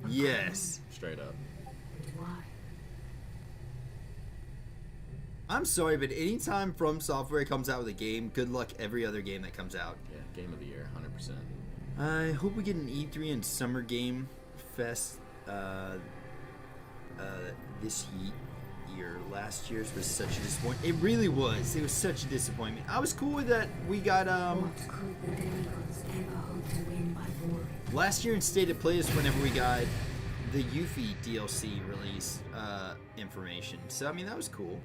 Yes. Straight up. But why? I'm sorry, but anytime From Software comes out with a game, good luck every other game that comes out. Yeah, game of the year, 100%. I hope we get an E3 and Summer Game Fest this year. Last year's was such a disappointment. It really was. It was such a disappointment. I was cool with that. We got What could the demigods ever hope to win by war? last year in State of Play is whenever we got the Yuffie DLC release information. So I mean that was cool.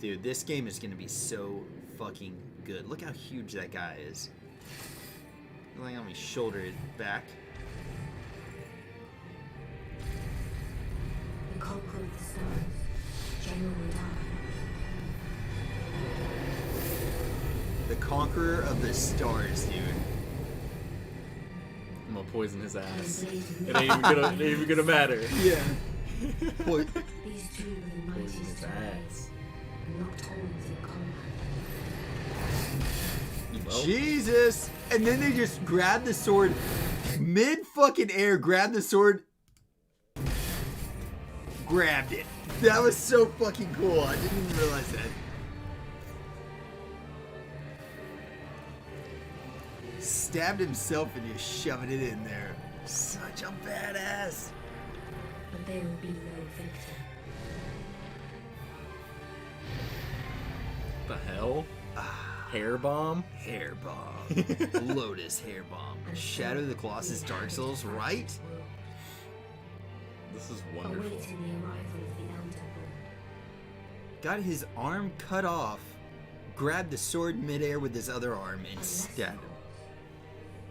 Dude, this game is gonna be so fucking good. Look how huge that guy is. Look how many shoulder is back. The conqueror of the stars, General Radahn. The Conqueror of the Stars, dude. I'm gonna poison his ass. Blazing It ain't even gonna matter. Yeah. Boy, These two were the Poison mightiest his of ass. days, locked horns in combat. Jesus! And then they just grab the sword mid fucking air, grab the sword, grabbed it. That was so fucking cool. I didn't even realize that. Stabbed himself and just shoving it in there. Such a badass. But there will be no victor. What the hell? Hair bomb? Hair bomb. Lotus hair bomb. Shadow of the Colossus Dark Souls, right? This is wonderful. Awaiting the arrival of the Elder Bull. Got his arm cut off, grabbed the sword midair with his other arm, and Unless stabbed him.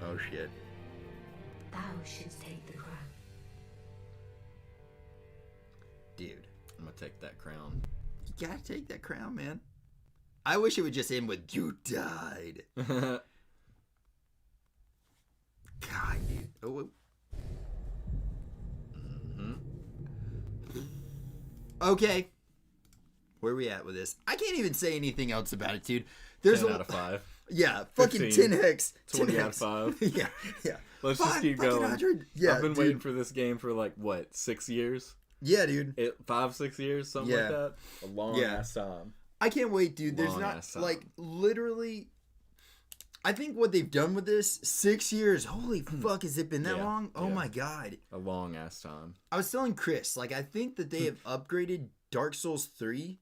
yours, Oh shit. thou shouldst take the crown. Dude, I'm gonna take that crown. you gotta take that crown, man. I wish it would just end with, you died. God, dude. Oh, okay. Where are we at with this? I can't even say anything else about it, dude. There's 10 out of 5. Yeah, fucking 15, 10 hex. 20 10 out of hex. 5. yeah. Let's just Five keep fucking going. 100. Yeah, I've been dude. waiting for this game for like what, 6 years? Yeah, dude. 5, 6 years, something Yeah. like that. A long Yeah. ass time. I can't wait, dude. There's Long not ass time. like literally. I think what they've done with this 6 years. Holy fuck, has it been that Yeah, long? Oh yeah. my god. A long ass time. I was telling Chris, like I think that they have upgraded Dark Souls 3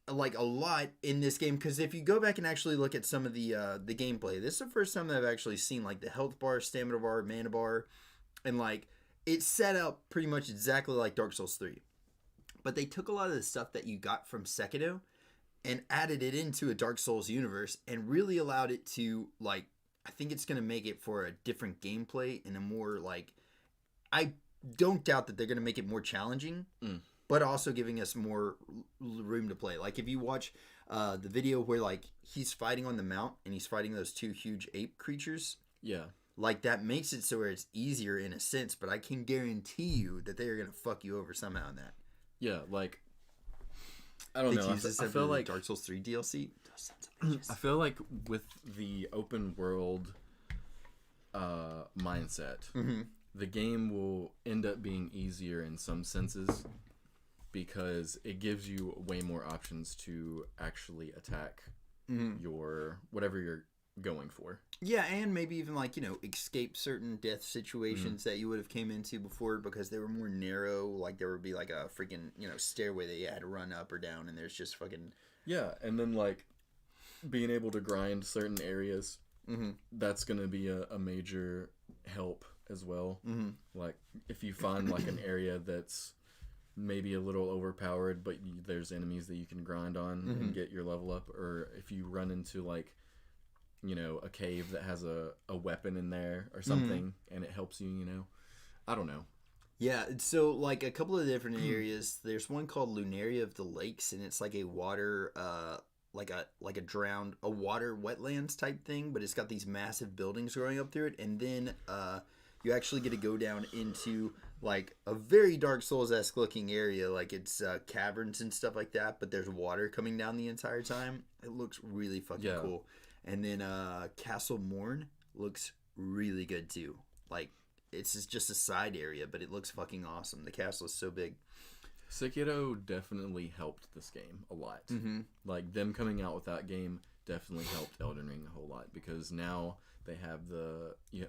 like a lot in this game because if you go back and actually look at some of the gameplay, this is the first time that I've actually seen like the health bar, stamina bar, mana bar, and like it's set up pretty much exactly like Dark Souls 3. But they took a lot of the stuff that you got from Sekiro and added it into a Dark Souls universe and really allowed it to like I think it's going to make it for a different gameplay and a more like I don't doubt that they're going to make it more challenging. but also giving us more room to play. Like if you watch the video where like he's fighting on the mount and he's fighting those two huge ape creatures, Yeah. like that makes it so where it's easier in a sense, but I can guarantee you that they are gonna fuck you over somehow in that. Yeah, like I don't know. I feel like Dark Souls 3 DLC. I feel like with the open world mindset, the game will end up being easier in some senses because it gives you way more options to actually attack your whatever you're going for. Yeah, and maybe even like, escape certain death situations that you would have came into before because they were more narrow. Like there would be like a freaking, stairway that you had to run up or down, and there's just fucking... Yeah, and then like being able to grind certain areas, that's going to be a major help as well. Like if you find like an area that's maybe a little overpowered, but there's enemies that you can grind on and get your level up, or if you run into like a cave that has a weapon in there or something and it helps you, I don't know. Yeah, so like a couple of different areas. There's one called Lunaria of the Lakes, and it's like a water like a water wetlands type thing, but it's got these massive buildings growing up through it, and then you actually get to go down into like a very Dark Souls-esque looking area, like it's caverns and stuff like that, but there's water coming down the entire time. It looks really fucking cool. And then Castle Morn looks really good too. Like it's just a side area, but it looks fucking awesome. The castle is so big. Sekiro definitely helped this game a lot. Like them coming out with that game definitely helped Elden Ring a whole lot because now they have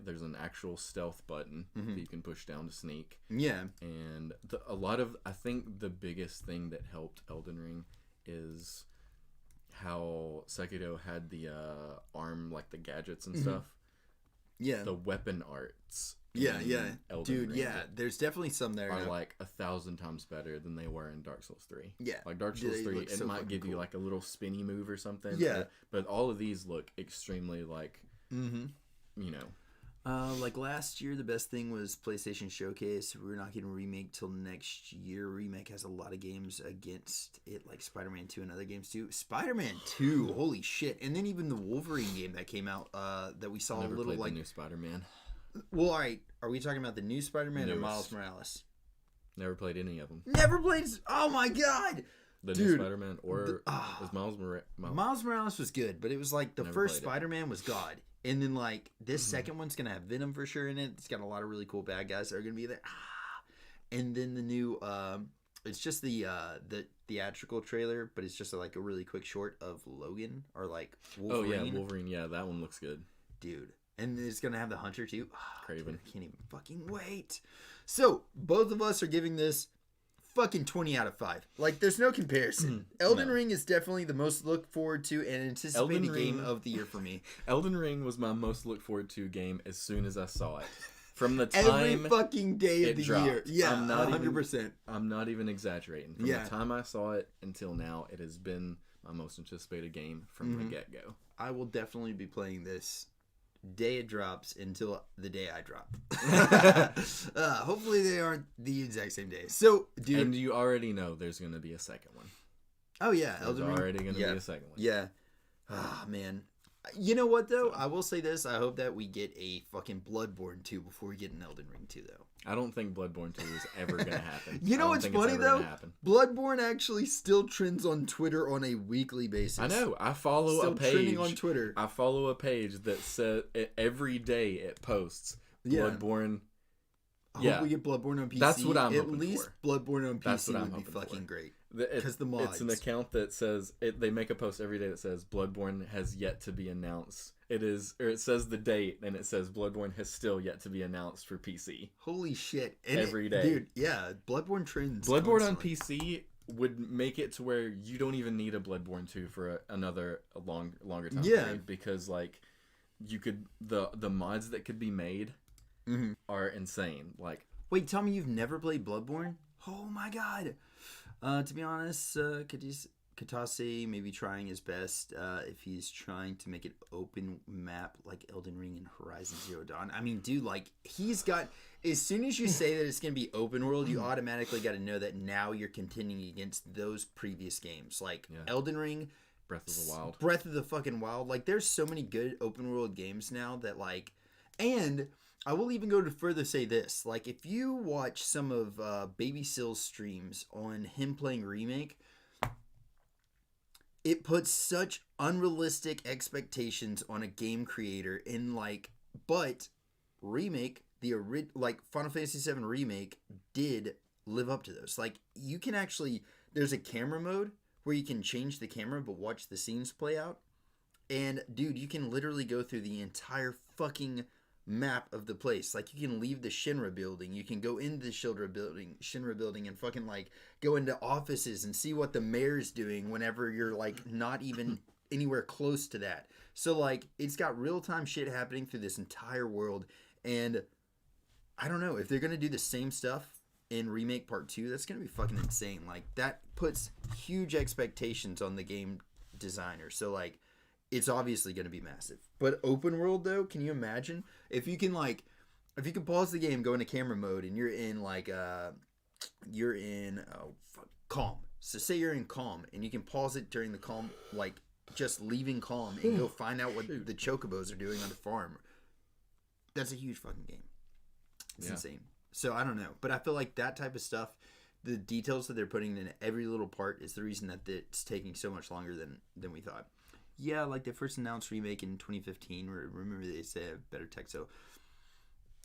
there's an actual stealth button that you can push down to sneak. Yeah. And I think the biggest thing that helped Elden Ring is how Sekiro had the arm, like the gadgets and stuff. Yeah. The weapon arts. Yeah. Elden Dude, Ring yeah. There's definitely some there. are now. like 1,000 times better than they were in Dark Souls 3. Yeah. Like Dark Souls They 3, look it so might fucking give you cool. like a little spinny move or something. Yeah. But all of these look extremely like, like last year, the best thing was PlayStation Showcase. We're not getting a remake till next year. Remake has a lot of games against it, like Spider-Man 2 and other games too. Spider-Man 2, holy shit! And then even the Wolverine game that came out, that we saw never a little played like. the new Spider-Man. Well, all right. Are we talking about the new Spider-Man or Newest. Miles Morales? Never played any of them. Never played. Oh my god! The Dude, new Spider-Man or was Miles Morales was good, but it was like the Never first played it. Spider-Man was God. And then like this second one's gonna have Venom for sure in it. It's got a lot of really cool bad guys that are gonna be there. And then the new it's just the theatrical trailer, but it's just like a really quick short of Logan or like Wolverine. Oh yeah, Wolverine. Yeah, that one looks good. Dude. And it's gonna have the Hunter too. Craven. Dude, I can't even fucking wait. So both of us are giving this fucking 20 out of 5. Like there's no comparison. Elden Ring is definitely the most looked forward to and anticipated game of the year for me. Elden Ring was my most looked forward to game as soon as I saw it. From the Every time fucking day of it the dropped. year. Yeah, I'm not 100%. I'm not even exaggerating. From Yeah. the time I saw it until now, it has been my most anticipated game from the get-go. I will definitely be playing this day it drops until the day I drop. Hopefully they aren't the exact same day. So, dude. And you already know there's going to be a second one. Oh, yeah. There's Elden Ring. already going to be a second one. Yeah. Ah, man. You know what, though? I will say this. I hope that we get a fucking Bloodborne 2 before we get an Elden Ring 2, though. I don't think Bloodborne 2 is ever going to happen. You know I don't what's think it's funny, ever though? gonna happen. Bloodborne actually still trends on Twitter on a weekly basis. I know. I follow Still a page trending on Twitter. I follow a page that says every day it posts Yeah. Bloodborne. I hope Yeah. we get Bloodborne on PC. That's what I'm At hoping least for. Bloodborne on That's PC what I'm would be hoping fucking for. great. 'Cause the It's an mods. account that says they make a post every day that says Bloodborne has yet to be announced. It says the date and it says Bloodborne has still yet to be announced for PC. Holy shit. And Every day. Dude, yeah. Bloodborne trends. Bloodborne constantly. on PC would make it to where you don't even need a Bloodborne 2 for longer time Yeah. period, because like you could the mods that could be made are insane. Like, Wait, tell me you've never played Bloodborne? Oh my god. To be honest, could you Katase may be trying his best if he's trying to make it open map like Elden Ring and Horizon Zero Dawn. I mean, dude, like, he's got... As soon as you say that it's going to be open world, you automatically got to know that now you're contending against those previous games. Like, Elden Ring... Breath of the Wild. Breath of the fucking Wild. Like, there's so many good open world games now that, like... And I will even go to further say this. Like, if you watch some of Baby Sill's streams on him playing Remake... It puts such unrealistic expectations on a game creator in like, but Remake, like Final Fantasy VII Remake did live up to those. Like, you can actually, there's a camera mode where you can change the camera but watch the scenes play out. And dude, you can literally go through the entire fucking map of the place. Like, you can leave the Shinra building, you can go into the Shinra building and fucking like go into offices and see what the mayor's doing whenever you're like not even anywhere close to that. So like, it's got real-time shit happening through this entire world. And I don't know if they're gonna do the same stuff in Remake Part 2. That's gonna be fucking insane. Like, that puts huge expectations on the game designer. So like, it's obviously going to be massive. But open world, though, can you imagine? If you can pause the game, go into camera mode, and you're in, like, calm. So say you're in calm, and you can pause it during the calm, like, just leaving calm, and go find out what the chocobos are doing on the farm. That's a huge fucking game. It's insane. So, I don't know. But I feel like that type of stuff, the details that they're putting in every little part is the reason that it's taking so much longer than we thought. Yeah, like the first announced Remake in 2015, remember they said better tech, so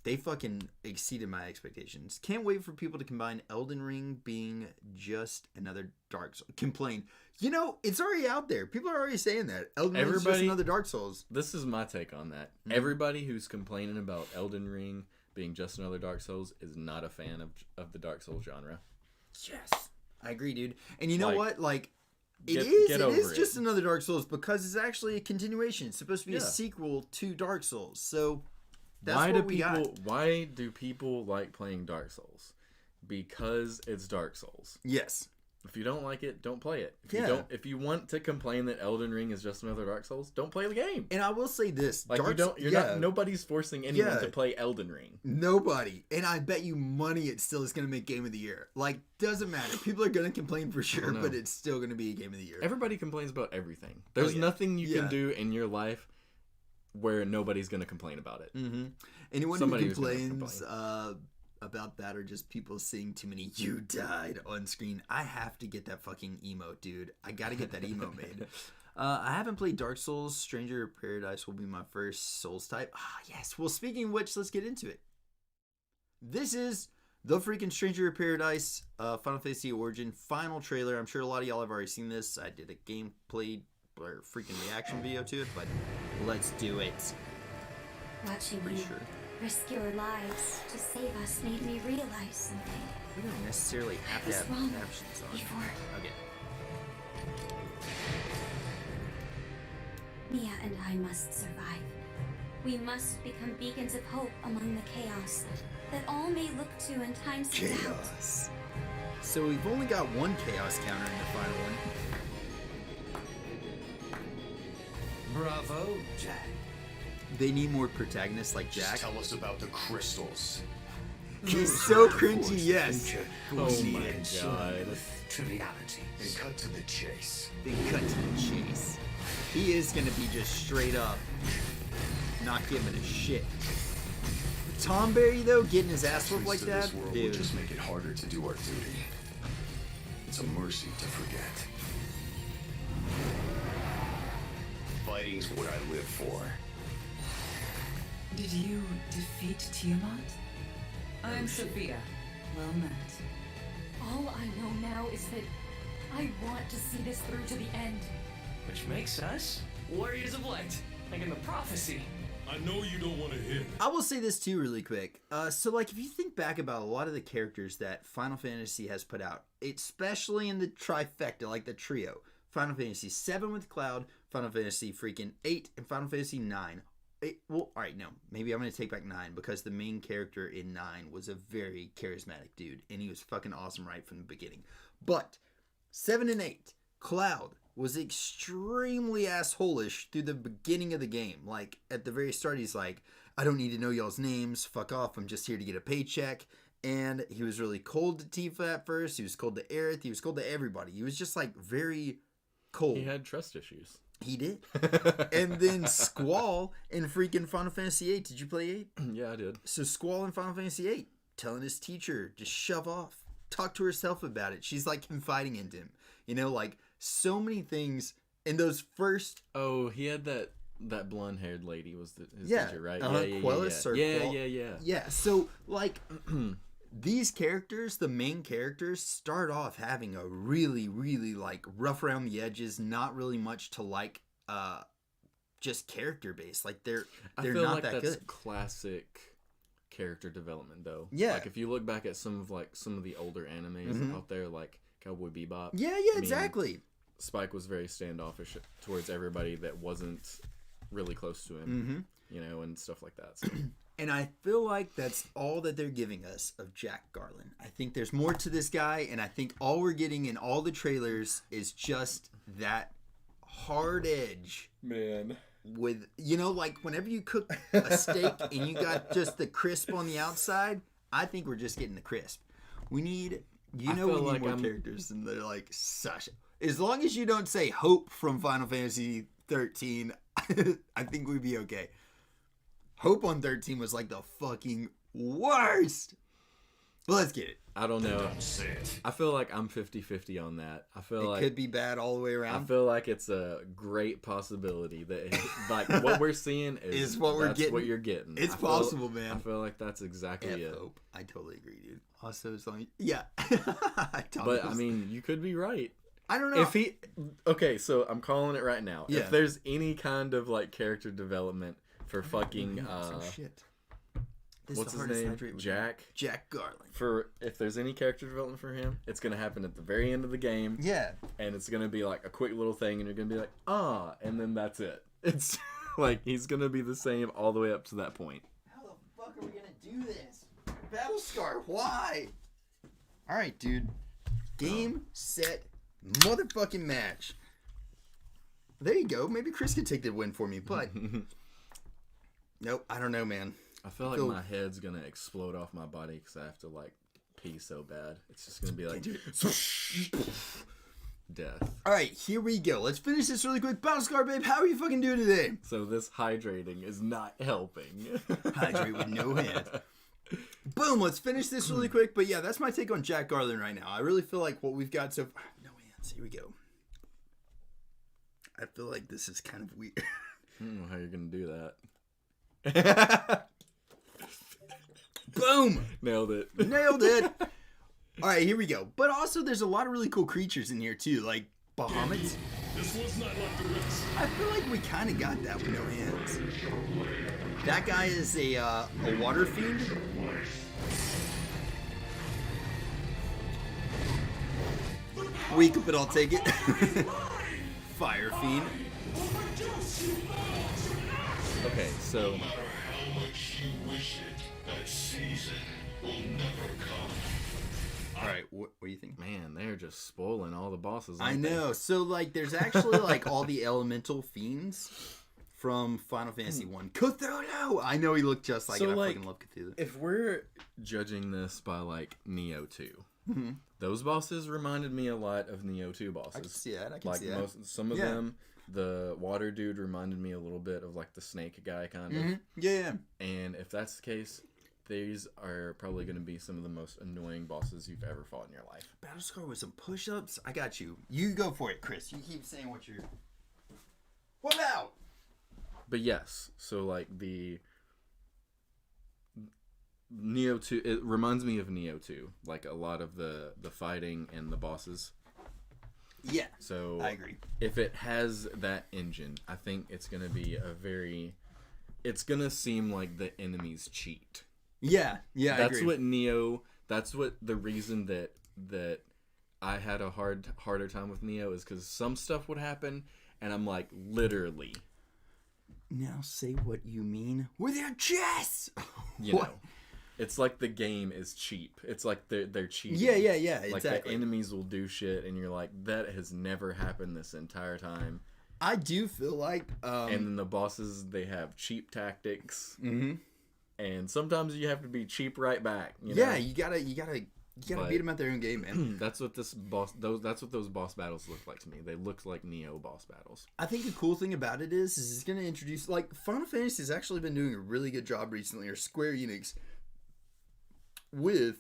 they fucking exceeded my expectations. Can't wait for people to combine Elden Ring being just another Dark Souls. Complain. You know, it's already out there. People are already saying that. Elden Ring is just another Dark Souls. This is my take on that. Mm-hmm. Everybody who's complaining about Elden Ring being just another Dark Souls is not a fan of the Dark Souls genre. Yes. I agree, dude. And you know what? Like... It Get is just another Dark Souls because it's actually a continuation. It's supposed to be a sequel to Dark Souls. So that's what we got. Why do people like playing Dark Souls? Because it's Dark Souls. Yes. If you don't like it, don't play it. If you want to complain that Elden Ring is just another Dark Souls, don't play the game. And I will say this, like nobody's forcing anyone to play Elden Ring. Nobody. And I bet you money it still is going to make Game of the Year. Like, doesn't matter. People are going to complain for sure, but it's still going to be a Game of the Year. Everybody complains about everything. There's nothing you can do in your life where nobody's going to complain about it. Mm-hmm. Anyone who complains about that or just people seeing too many "you died" on screen, I have to get that fucking emote, dude. I gotta get that emote made. I haven't played Dark Souls. Stranger of Paradise will be my first Souls type. Yes. Well, speaking of which, let's get into it. This is the freaking Stranger of Paradise Final Fantasy Origin final trailer. I'm sure a lot of y'all have already seen this. I did a gameplay or freaking reaction video to it, but let's do it. Watching Pretty you sure. risk your lives to save us made me realize something. We don't necessarily have to was have wrong captions on. before. Okay. Mia and I must survive. We must become beacons of hope among the chaos that all may look to in times of doubt. Chaos. So we've only got one chaos counter in the final one. Bravo, Jack. They need more protagonists like Jack. Just tell us about the crystals. He's so cringy, yes. Oh my god. Triviality. And cut to the chase. Then cut to the chase. He is gonna be just straight up not giving a shit. Tom Berry though, getting his ass whooped like that, This world will dude. just make it harder to do our duty. It's a mercy to forget. Fighting's what I live for. Did you defeat Tiamat? I'm Sophia. Well met. All I know now is that I want to see this through to the end. Which makes us Warriors of Light, like in the prophecy. I know you don't want to hear it. I will say this too really quick. So like if you think back about a lot of the characters that Final Fantasy has put out, especially in the trifecta, like the trio, Final Fantasy 7 with Cloud, Final Fantasy freaking 8, and Final Fantasy 9. Alright, no. Maybe I'm going to take back 9 because the main character in 9 was a very charismatic dude and he was fucking awesome right from the beginning. But 7 and 8, Cloud was extremely assholish through the beginning of the game. Like, at the very start, he's like, I don't need to know y'all's names. Fuck off. I'm just here to get a paycheck. And he was really cold to Tifa at first. He was cold to Aerith. He was cold to everybody. He was just, like, very cold. He had trust issues. He did. And then Squall in freaking Final Fantasy VIII. Did you play 8? Yeah, I did. So Squall in Final Fantasy VIII telling his teacher to shove off. Talk to herself about it. She's, like, confiding in him. You know, like, so many things in those first... Oh, he had that blonde-haired lady was his Yeah. teacher, right? Quellis or yeah, Qual- yeah. Yeah, so, like, these characters, the main characters, start off having a really, really, like, rough around the edges, not really much to like, just character base. Like, they're I feel not like that that's good. classic character development, though. Yeah. Like, if you look back at some of the older animes out there, like Cowboy Bebop. Yeah, I mean, exactly. Spike was very standoffish towards everybody that wasn't really close to him, you know, and stuff like that. So. And I feel like that's all that they're giving us of Jack Garland. I think there's more to this guy, and I think all we're getting in all the trailers is just that hard edge. Man. With, you know, like whenever you cook a steak and you got just the crisp on the outside, I think we're just getting the crisp. We need, we need like more characters, and they're like, Sasha. As long as you don't say Hope from Final Fantasy 13, I think we'd be okay. Hope on 13 was like the fucking worst. But let's get it. I don't know. Don't say it. I feel like I'm 50-50 on that. I feel It like could be bad all the way I around. feel like it's a great possibility that like what we're seeing is what we're that's getting. what you're getting. It's I feel- possible, man. I feel like that's exactly F it. Hope. I totally agree, dude. Also, as long yeah. But I mean, you could be right. I don't know. If he okay, so I'm calling it right now. Yeah. If there's any kind of like character development for fucking oh, shit. This is what's the his hardest name? hydrate we Jack. Jack Garland. For if there's any character development for him, it's gonna happen at the very end of the game, Yeah. and it's gonna be like a quick little thing, and you're gonna be like, ah, and then that's it. It's like he's gonna be the same all the way up to that point. How the fuck are we gonna do this? Battlescar, why? Alright, dude. Game, set, motherfucking match. There you go. Maybe Chris could take the win for me, but nope, I don't know, man. I feel like my head's gonna explode off my body because I have to like pee so bad. It's just gonna be like death. Alright, here we go. Let's finish this really quick. Battlescar, babe, how are you fucking doing today? So this hydrating is not helping. Hydrate with no hands. Boom, let's finish this really quick. But yeah, that's my take on Jack Garland right now. I really feel like what we've got so far. No hands. Here we go. I feel like this is kind of weird. I don't know how you're gonna do that. Boom! Nailed it. Nailed it! Alright, here we go. But also, there's a lot of really cool creatures in here, too. Like Bahamut. This was not like the rest. I feel like we kind of got that with no hands. That guy is a water fiend. Weak, but I'll take it. Fire fiend. Okay, so How much you wish it, that season will never come. Alright, what do you think? man, they're just spoiling all the bosses. I aren't they? know. So, like, there's actually, like, all the elemental fiends from Final Fantasy 1. Cthulhu! I know he looked just like So, it. I like, fucking love Cthulhu. If we're judging this by like Neo 2, those bosses reminded me a lot of Neo 2 bosses. I can see that. I can Like see that. some of Yeah. them, the water dude reminded me a little bit of like the snake guy kind of. Yeah. And if that's the case, these are probably going to be some of the most annoying bosses you've ever fought in your life. Battlescar with some push-ups. I got you. You go for it, Chris. You keep saying what you're... What out? But yes, so like the Neo 2, it reminds me of Neo 2, like a lot of the fighting and the bosses. Yeah. So I agree. If it has that engine, I think it's going to be it's going to seem like the enemies cheat. Yeah. Yeah, I agree. That's what the reason that I had a harder time with Neo is because some stuff would happen and I'm like, literally. Now say what you mean with your chest. You What? know. It's like the game is cheap. It's like they're cheating. Yeah, Like exactly. the enemies will do shit, and you're like, that has never happened this entire time. I do feel like, And then the bosses, they have cheap tactics, mhm. and sometimes you have to be cheap right back. You yeah, know? you gotta But- beat them at their own game, man. That's what that's what those boss battles look like to me. They look like Neo boss battles. I think the cool thing about it is it's going to introduce, like, Final Fantasy has actually been doing a really good job recently, or Square Enix, with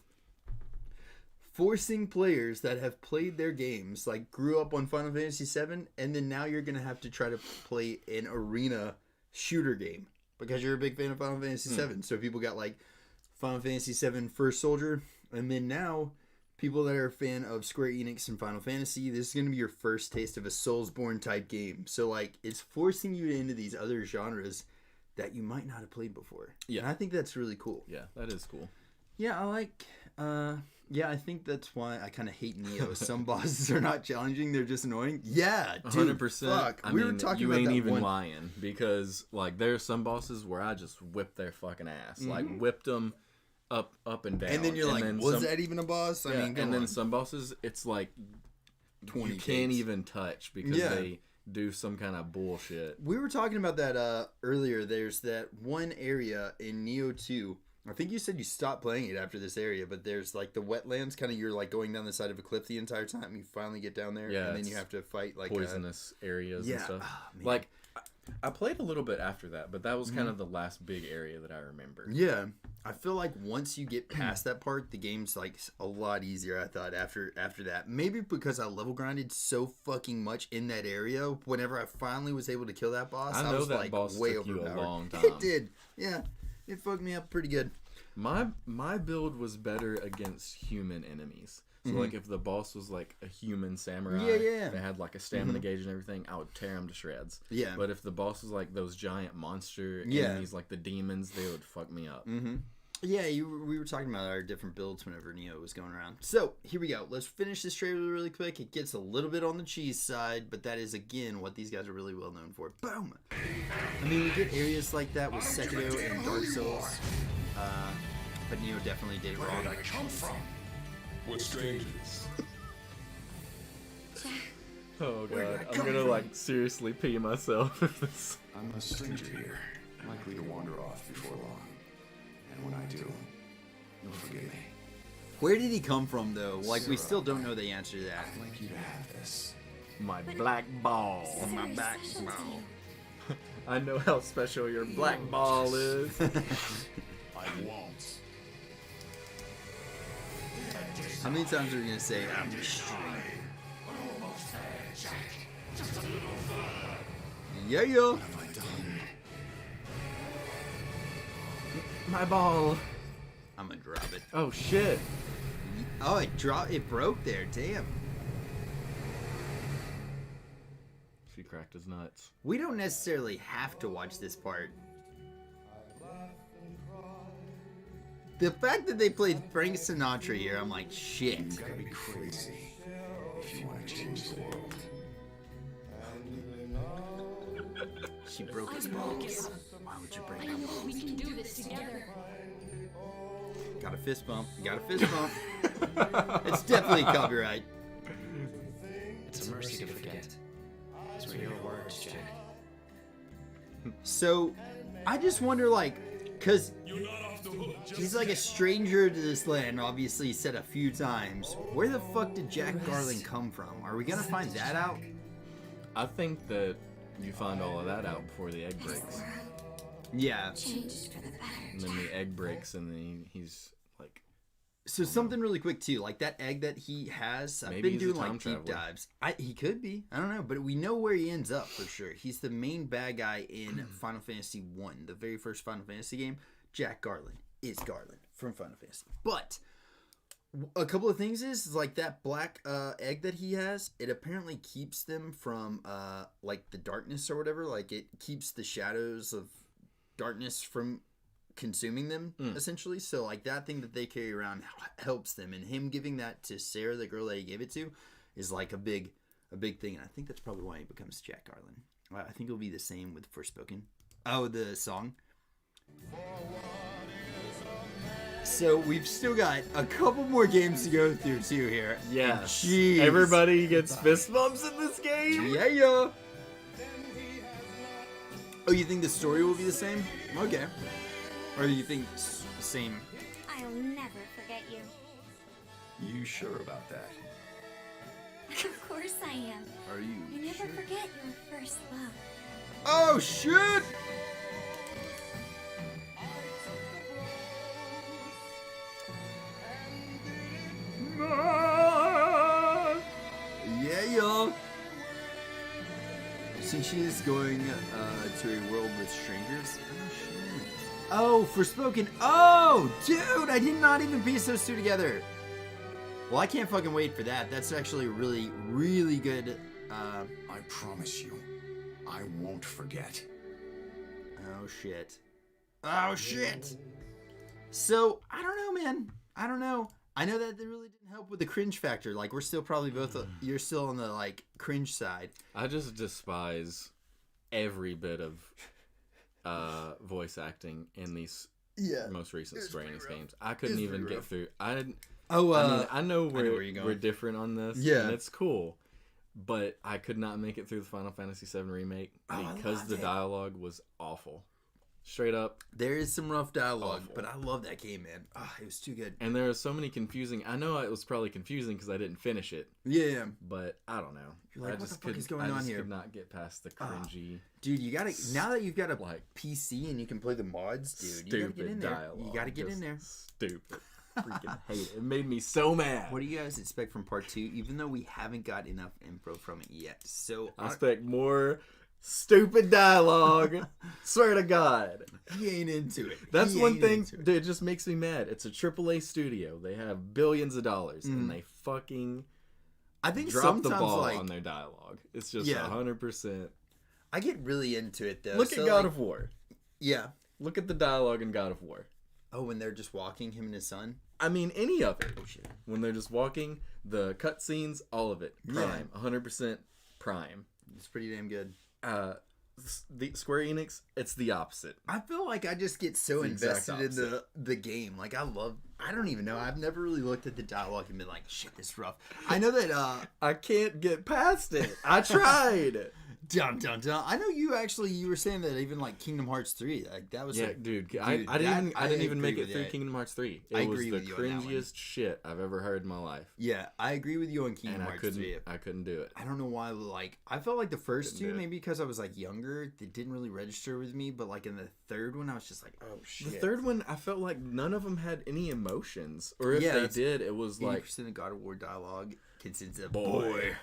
forcing players that have played their games, like grew up on Final Fantasy VII, and then now you're going to have to try to play an arena shooter game because you're a big fan of Final Fantasy VII. So people got like Final Fantasy VII First Soldier, and then now people that are a fan of Square Enix and Final Fantasy, this is going to be your first taste of a Soulsborne type game. So like it's forcing you into these other genres that you might not have played before. Yeah. And I think that's really cool. Yeah, that is cool. Yeah, I like yeah, I think that's why I kind of hate Neo. Some bosses are not challenging; they're just annoying. Yeah, dude, 100%. Fuck. I We mean, were talking you about ain't that even one. lying, because like there are some bosses where I just whipped their fucking ass, like whipped them up and down, And then you're like, was some- that even a boss? I Yeah, mean, come and then on. some bosses, it's like 20 you can't takes. even touch because Yeah. they do some kind of bullshit. We were talking about that earlier. There's that one area in Neo 2. I think you said you stopped playing it after this area, but there's like the wetlands, kind of you're like going down the side of a cliff the entire time. You finally get down there, Yeah, and then you it's have to fight like Poisonous areas yeah, and stuff. ah, man. Like I played a little bit after that, but that was kind of the last big area that I remember. Yeah, I feel like once you get past that part, the game's like a lot easier. I thought after that, maybe because I level grinded so fucking much in that area. Whenever I finally was able to kill that boss, I I know was that like boss way took you a overpowered. long time. It did, yeah. It fucked me up pretty good. My build was better against human enemies. So like if the boss was like a human samurai, Yeah. they had like a stamina gauge and everything, I would tear them to shreds. Yeah. But if the boss was like those giant monster Yeah. enemies, like the demons, they would fuck me up. Yeah, we were talking about our different builds whenever Neo was going around. So, here we go. Let's finish this trailer really quick. It gets a little bit on the cheese side, but that is, again, what these guys are really well known for. Boom! I mean, we get areas like that with Sekiro and Dark Souls, but Neo definitely did it Where wrong. did I come from? We're strangers. Oh Where did god, I I'm come gonna from? like seriously pee myself if this. I'm a stranger here, likely to wander off before long. And when I do, you'll forgive me. Where did he come from, though? Like, we still don't know the answer to that. I'd like you to have this. My black ball. On my Very back. special to you. I know how special your black ball is. I won't. How many times are we going to say, I'm straight? Yeah, yeah. What have I done? My ball. I'm going to drop it. Oh shit. Oh, it broke there. Damn. She cracked his nuts. We don't necessarily have to watch this part. The fact that they played Frank Sinatra here, I'm like, shit. You gotta be crazy if you want to change the world. She broke his I broke balls. it. Why would you break I my know balls? we can do this together. Got a fist bump. Got a fist bump. It's definitely copyright. It's a mercy to forget. Those were your words, Jack. So, I just wonder, like, because he's like a stranger to this land, obviously said a few times. Where the fuck did Jack Garland come from? Are we gonna find that out? I think that you find all of that out before the egg breaks. Yeah. Changed for the better. And then the egg breaks and then he's like, So something really quick too, like that egg that he has. I've Maybe been he's a doing time like deep traveler. dives. He could be. I don't know, but we know where he ends up for sure. He's the main bad guy in Final Fantasy 1, the very first Final Fantasy game. Jack Garland is Garland from Final Fantasy. But a couple of things is like that black egg that he has. It apparently keeps them from like the darkness or whatever. Like it keeps the shadows of darkness from consuming them essentially. So like that thing that they carry around helps them, and him giving that to Sarah, the girl that he gave it to, is like a big thing. And I think that's probably why he becomes Jack Garland. I think it'll be the same with Forspoken. Oh, the song. So we've still got a couple more games to go through too here. Yeah. Jeez. Everybody gets fist bumps in this game. Yeah. Oh, you think the story will be the same? Okay. Or you think same? I'll never forget you. You sure about that? Of course I am. Are you? You never forget your first love. Oh shit! Yeah, y'all. Since she is going to a world with strangers. Oh, Forspoken. Oh, dude, I did not even piece those two together. Well, I can't fucking wait for that. That's actually really, really good. I promise you, I won't forget. Oh shit. Oh shit. So I don't know, man. I don't know. I know that really didn't help with the cringe factor. Like we're still probably both. You're still on the like cringe side. I just despise every bit of voice acting in these most recent Square Enix games. I couldn't even get through. I mean, I know we're different on this. Yeah. And it's cool. But I could not make it through the Final Fantasy VII Remake because the dialogue was awful. Straight up. There is some rough dialogue, Awful. but I love that game, man. It was too good. And there are so many confusing... I know it was probably confusing because I didn't finish it. Yeah. But I don't know. You're like, I what just the fuck is going I on just here? could not get past the cringy... Dude, you gotta... Now that you've got a like, PC and you can play the mods, dude, you gotta get in stupid there. dialogue. You gotta get in Just there. Stupid. Freaking hate it. It made me so mad. What do you guys expect from part 2, even though we haven't got enough info from it yet? So I expect more stupid dialogue. Swear to God. he ain't into it. That's He one ain't thing into it. that it just makes me mad. It's a AAA studio. They have billions of dollars and they fucking I think drop sometimes the ball like on their dialogue. It's just Yeah. 100%. I get really into it though. Look So, at God like, of War. Yeah. Look at the dialogue in God of War. Oh, when they're just walking, him and his son. I mean, any of it. Oh shit. When they're just walking, the cutscenes, all of it. Prime. 100% prime. It's pretty damn good. The Square Enix, it's the opposite. I feel like I just get so It's the exact invested in the game. Like I don't even know. I've never really looked at the dialogue and been like, shit, this is rough. I know that I can't get past it. I tried. dun dun dun. I know you were saying that even like Kingdom Hearts 3, like that was Yeah, like, dude, I didn't even make agree it with through you. Kingdom Hearts 3. I It was agree the with you on that one. cringiest shit I've ever heard in my life. Yeah, I agree with you on Kingdom And Hearts 3. I couldn't do it. I don't know why. Like I felt like the first Couldn't two, do it. maybe because I was like younger, it didn't really register with me. But like in the third one, I was just like, oh shit. The third one, I felt like none of them had any emotions. Or if Yeah, they that's did, it was like, 80% of God of War dialogue consists of Boy.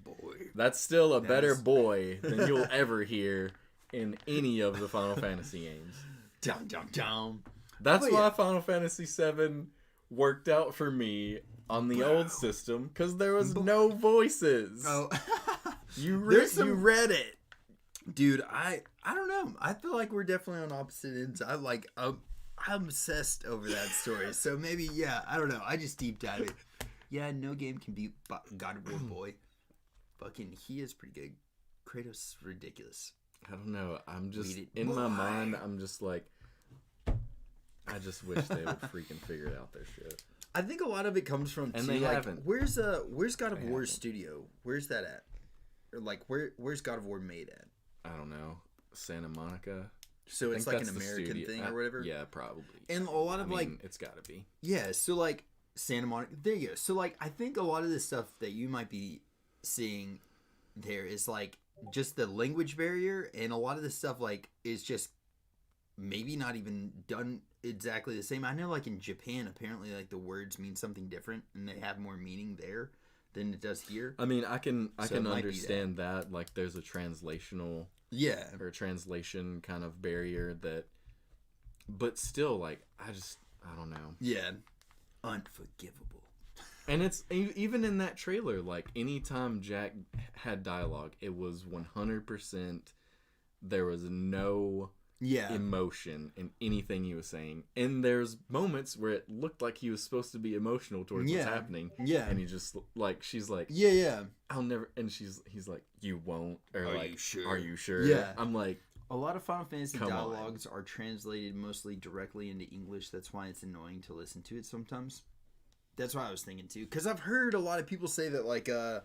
boy. that's still a better is- boy than you'll ever hear in any of the Final Fantasy games. Dum dum dum. That's Oh, why yeah. Final Fantasy VII worked out for me on the old system, because there was no voices. Oh, You There's you some- read it. dude, I don't know. I feel like we're definitely on opposite ends. I'm obsessed over that story. So maybe I don't know. I just deep dive it. Yeah, no game can beat God of War boy. Fucking, he is pretty good. Kratos is ridiculous. I don't know. I'm just Read it. in my Boy. mind. I'm just like, I just wish they would freaking figure out their shit. I think a lot of it comes from And too, they like, haven't. Where's God of They War's haven't. studio? Where's that at? Or like where's God of War made at? I don't know. Santa Monica. So I it's think like an that's the American studio. thing or whatever. Yeah, probably. And a lot of like it's got to be. yeah, so like Santa Monica. There you go. So like I think a lot of the stuff that you might be seeing there is like just the language barrier, and a lot of this stuff like is just maybe not even done exactly the same. I know like in Japan apparently like the words mean something different and they have more meaning there than it does here. I mean, I can So it might be understand that. Like, there's a translational Yeah. or translation kind of barrier that, but still, like, I don't know. Yeah. Unforgivable. And it's even in that trailer, like, anytime Jack had dialogue, it was 100%. There was no Yeah. emotion in anything he was saying, and there's moments where it looked like he was supposed to be emotional towards Yeah. what's happening. Yeah. And he just like, she's like, Yeah. I'll never, and he's like, you won't, or Are like, you sure? Are you sure? Yeah. I'm like, A lot of Final Fantasy Come on. dialogues are translated mostly directly into English. That's why it's annoying to listen to it sometimes. That's what I was thinking too. Because I've heard a lot of people say that like Terrible.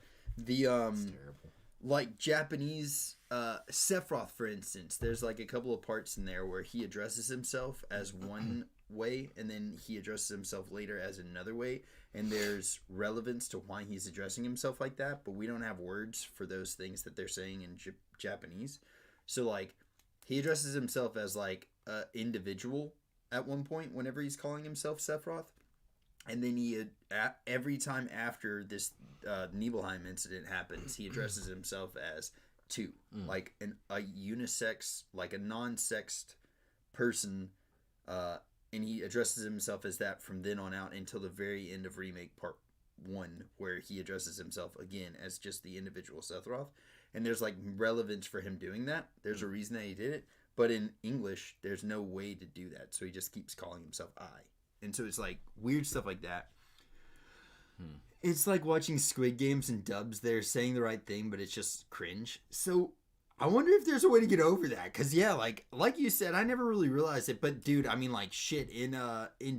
like Japanese Sephiroth, for instance, there's like a couple of parts in there where he addresses himself as one way and then he addresses himself later as another way, and there's relevance to why he's addressing himself like that, but we don't have words for those things that they're saying in Japanese. So like he addresses himself as like an individual at one point whenever he's calling himself Sephiroth, and then he every time after this Nibelheim incident happens, he addresses himself as two, like a unisex, like a non-sexed person, and he addresses himself as that from then on out until the very end of Remake Part 1, where he addresses himself again as just the individual Sephiroth. And there's like relevance for him doing that. There's a reason that he did it, but in English, there's no way to do that, so he just keeps calling himself I. And so it's like weird stuff like that. It's like watching Squid Games and dubs. They're saying the right thing, but it's just cringe. So I wonder if there's a way to get over that. Cause yeah, like you said, I never really realized it. But dude, I mean, like shit in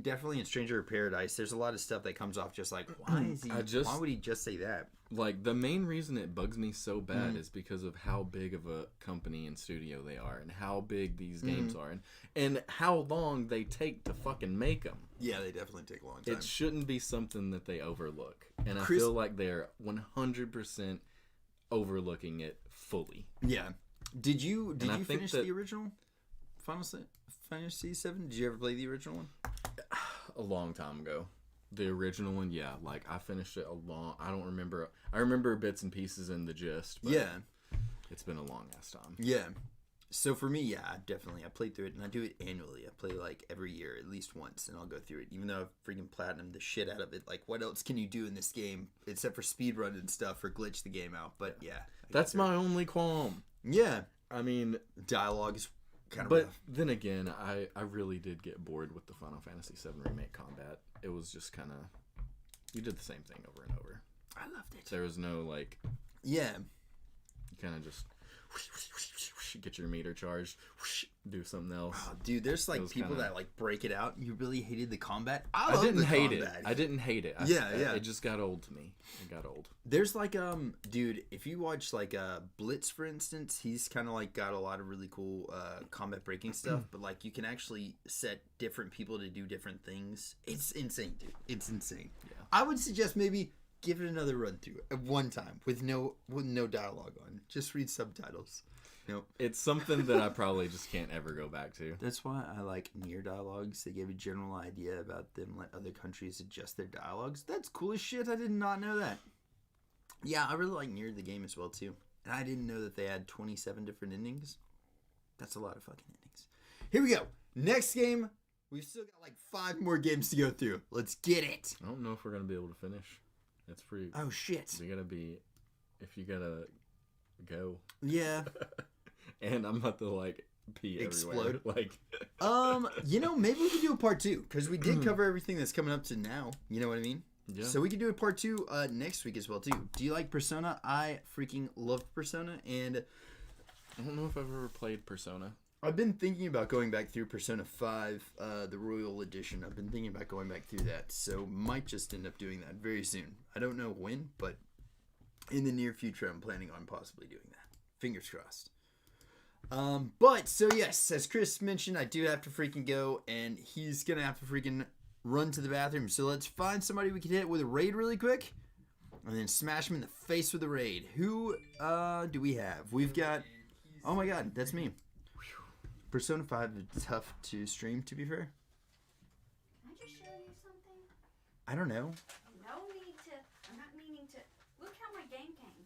definitely in Stranger of Paradise, there's a lot of stuff that comes off just like why is he? Why would he just say that? Like, the main reason it bugs me so bad is because of how big of a company and studio they are, and how big these games are, and how long they take to fucking make them. Yeah, they definitely take a long time. It shouldn't be something that they overlook, and I feel like they're 100% overlooking it fully. Yeah. Did you finish that the original Final Fantasy VII? Did you ever play the original one? A long time ago. The original one, yeah. Like, I finished it I don't remember. I remember bits and pieces in the gist, but yeah. It's been a long-ass time. Yeah. So for me, yeah, definitely. I played through it, and I do it annually. I play, like, every year at least once, and I'll go through it. Even though I've freaking platinumed the shit out of it. Like, what else can you do in this game except for speedrun and stuff or glitch the game out? But, yeah. That's my only qualm. Yeah. I mean, dialogue is kind of But rough. then again, I really did get bored with the Final Fantasy VII Remake combat. It was just kind of... You did the same thing over and over. I loved it. There was no, like... Yeah. You kind of just... Get your meter charged. Do something else. Oh, dude, there's like people kinda... that like break it out. You really hated the combat? I didn't hate it. I didn't hate it. Yeah. It just got old to me. It got old. There's like dude, if you watch like Blitz, for instance, he's kind of like got a lot of really cool combat breaking stuff, but like you can actually set different people to do different things. It's insane, dude. It's insane. Yeah. I would suggest maybe give it another run through at one time with no dialogue on. Just read subtitles. Nope. It's something that I probably just can't ever go back to. That's why I like Nier dialogues. They give a general idea about them. Let other countries adjust their dialogues. That's cool as shit. I did not know that. Yeah, I really like Nier the game as well too. And I didn't know that they had 27 different endings. That's a lot of fucking endings. Here we go. Next game. We've still got like 5 more games to go through. Let's get it. I don't know if we're gonna be able to finish. It's pretty. Oh shit. You gotta be. If you gotta go. Yeah. And I'm about to like pee Explode. everywhere. Like. Maybe we can do a part 2 because we did cover everything that's coming up to now. You know what I mean? Yeah. So we can do a part 2 next week as well too. Do you like Persona? I freaking loved Persona, and I don't know if I've ever played Persona. I've been thinking about going back through Persona 5, the Royal Edition. I've been thinking about going back through that, so might just end up doing that very soon. I don't know when, but in the near future, I'm planning on possibly doing that. Fingers crossed. But, so yes, as Chris mentioned, I do have to freaking go, and he's gonna have to freaking run to the bathroom. So let's find somebody we can hit with a raid really quick, and then smash him in the face with a raid. Who, do we have? We've got, oh my god, that's me. Persona 5 is tough to stream, to be fair. Can I just show you something? I don't know. I'm not meaning to. Look how my game came.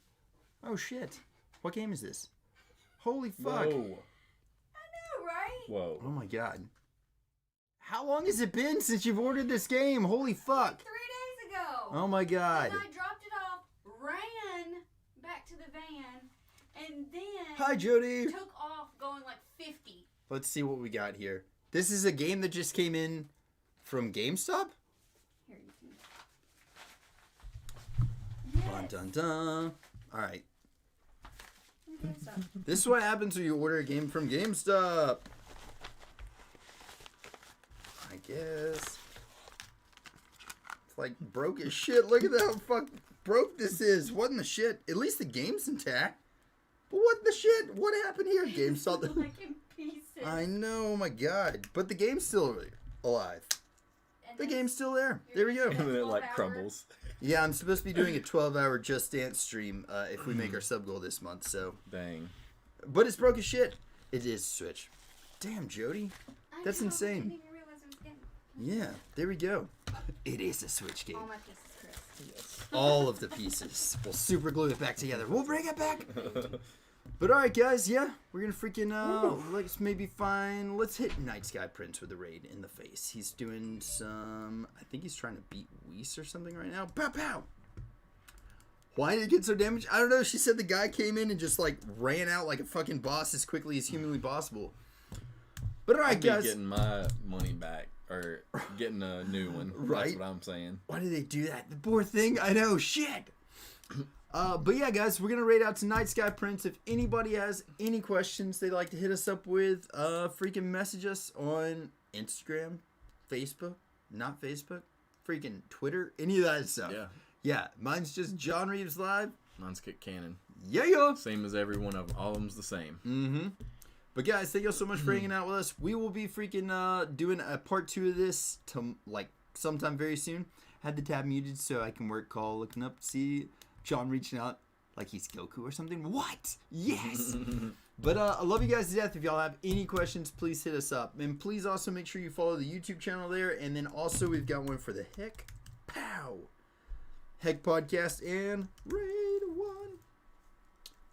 Oh shit. What game is this? Holy fuck. Whoa. I know, right? Whoa. Oh my god. How long has it been since you've ordered this game? Holy fuck. 3 days ago. Oh my god. And I dropped it off, ran back to the van, and then Hi, Jody. took off going like 50. Let's see what we got here. This is a game that just came in from GameStop? Here you can. Dun dun dun. Alright. This is what happens when you order a game from GameStop. I guess. It's like broke as shit. Look at how fuck broke this is. What in the shit? At least the game's intact. But what the shit? What happened here? GameStop. Like in pieces. I know, oh my god. But the game's still alive. The game's still there. There we go. And then it like crumbles. Yeah, I'm supposed to be doing a 12-hour Just Dance stream if we make our sub goal this month. So, Dang. but it's broke as shit. It is Switch. Damn, Jody. That's insane. Yeah, there we go. It is a Switch game. All my pieces, Chris. All of the pieces. We'll super glue it back together. We'll bring it back. But alright, guys, yeah, we're gonna freaking let's maybe find. Let's hit Night Sky Prince with a raid in the face. He's doing some. I think he's trying to beat Whis or something right now. Pow pow. Why did it get so damaged? I don't know. She said the guy came in and just like ran out like a fucking boss as quickly as humanly possible. But alright, I'd be guys. getting my money back or getting a new one. Right? That's what I'm saying. Why did they do that? The poor thing. I know. Shit. But yeah, guys, we're gonna raid out to Night Sky Prince. If anybody has any questions they'd like to hit us up with, freaking message us on Instagram, Facebook, not Facebook, freaking Twitter, any of that stuff. Yeah. Yeah, mine's just John Reeves Live. Mine's Kick Cannon. Yeah. Same as every one of them. All of them's the same. Mm-hmm. But guys, thank you so much for hanging out with us. We will be freaking doing a part 2 of this to like sometime very soon. Had the tab muted so I can work call looking up to see John reaching out like he's Goku or something. What? Yes. But I love you guys to death. If y'all have any questions, please hit us up. And please also make sure you follow the YouTube channel there. And then also we've got one for the Heck Pow Heck Podcast and Raid 1.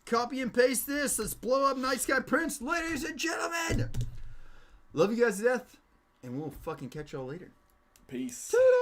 Copy and paste this. Let's blow up Night Sky Prince, ladies and gentlemen. Love you guys to death. And we'll fucking catch y'all later. Peace. Ta-da!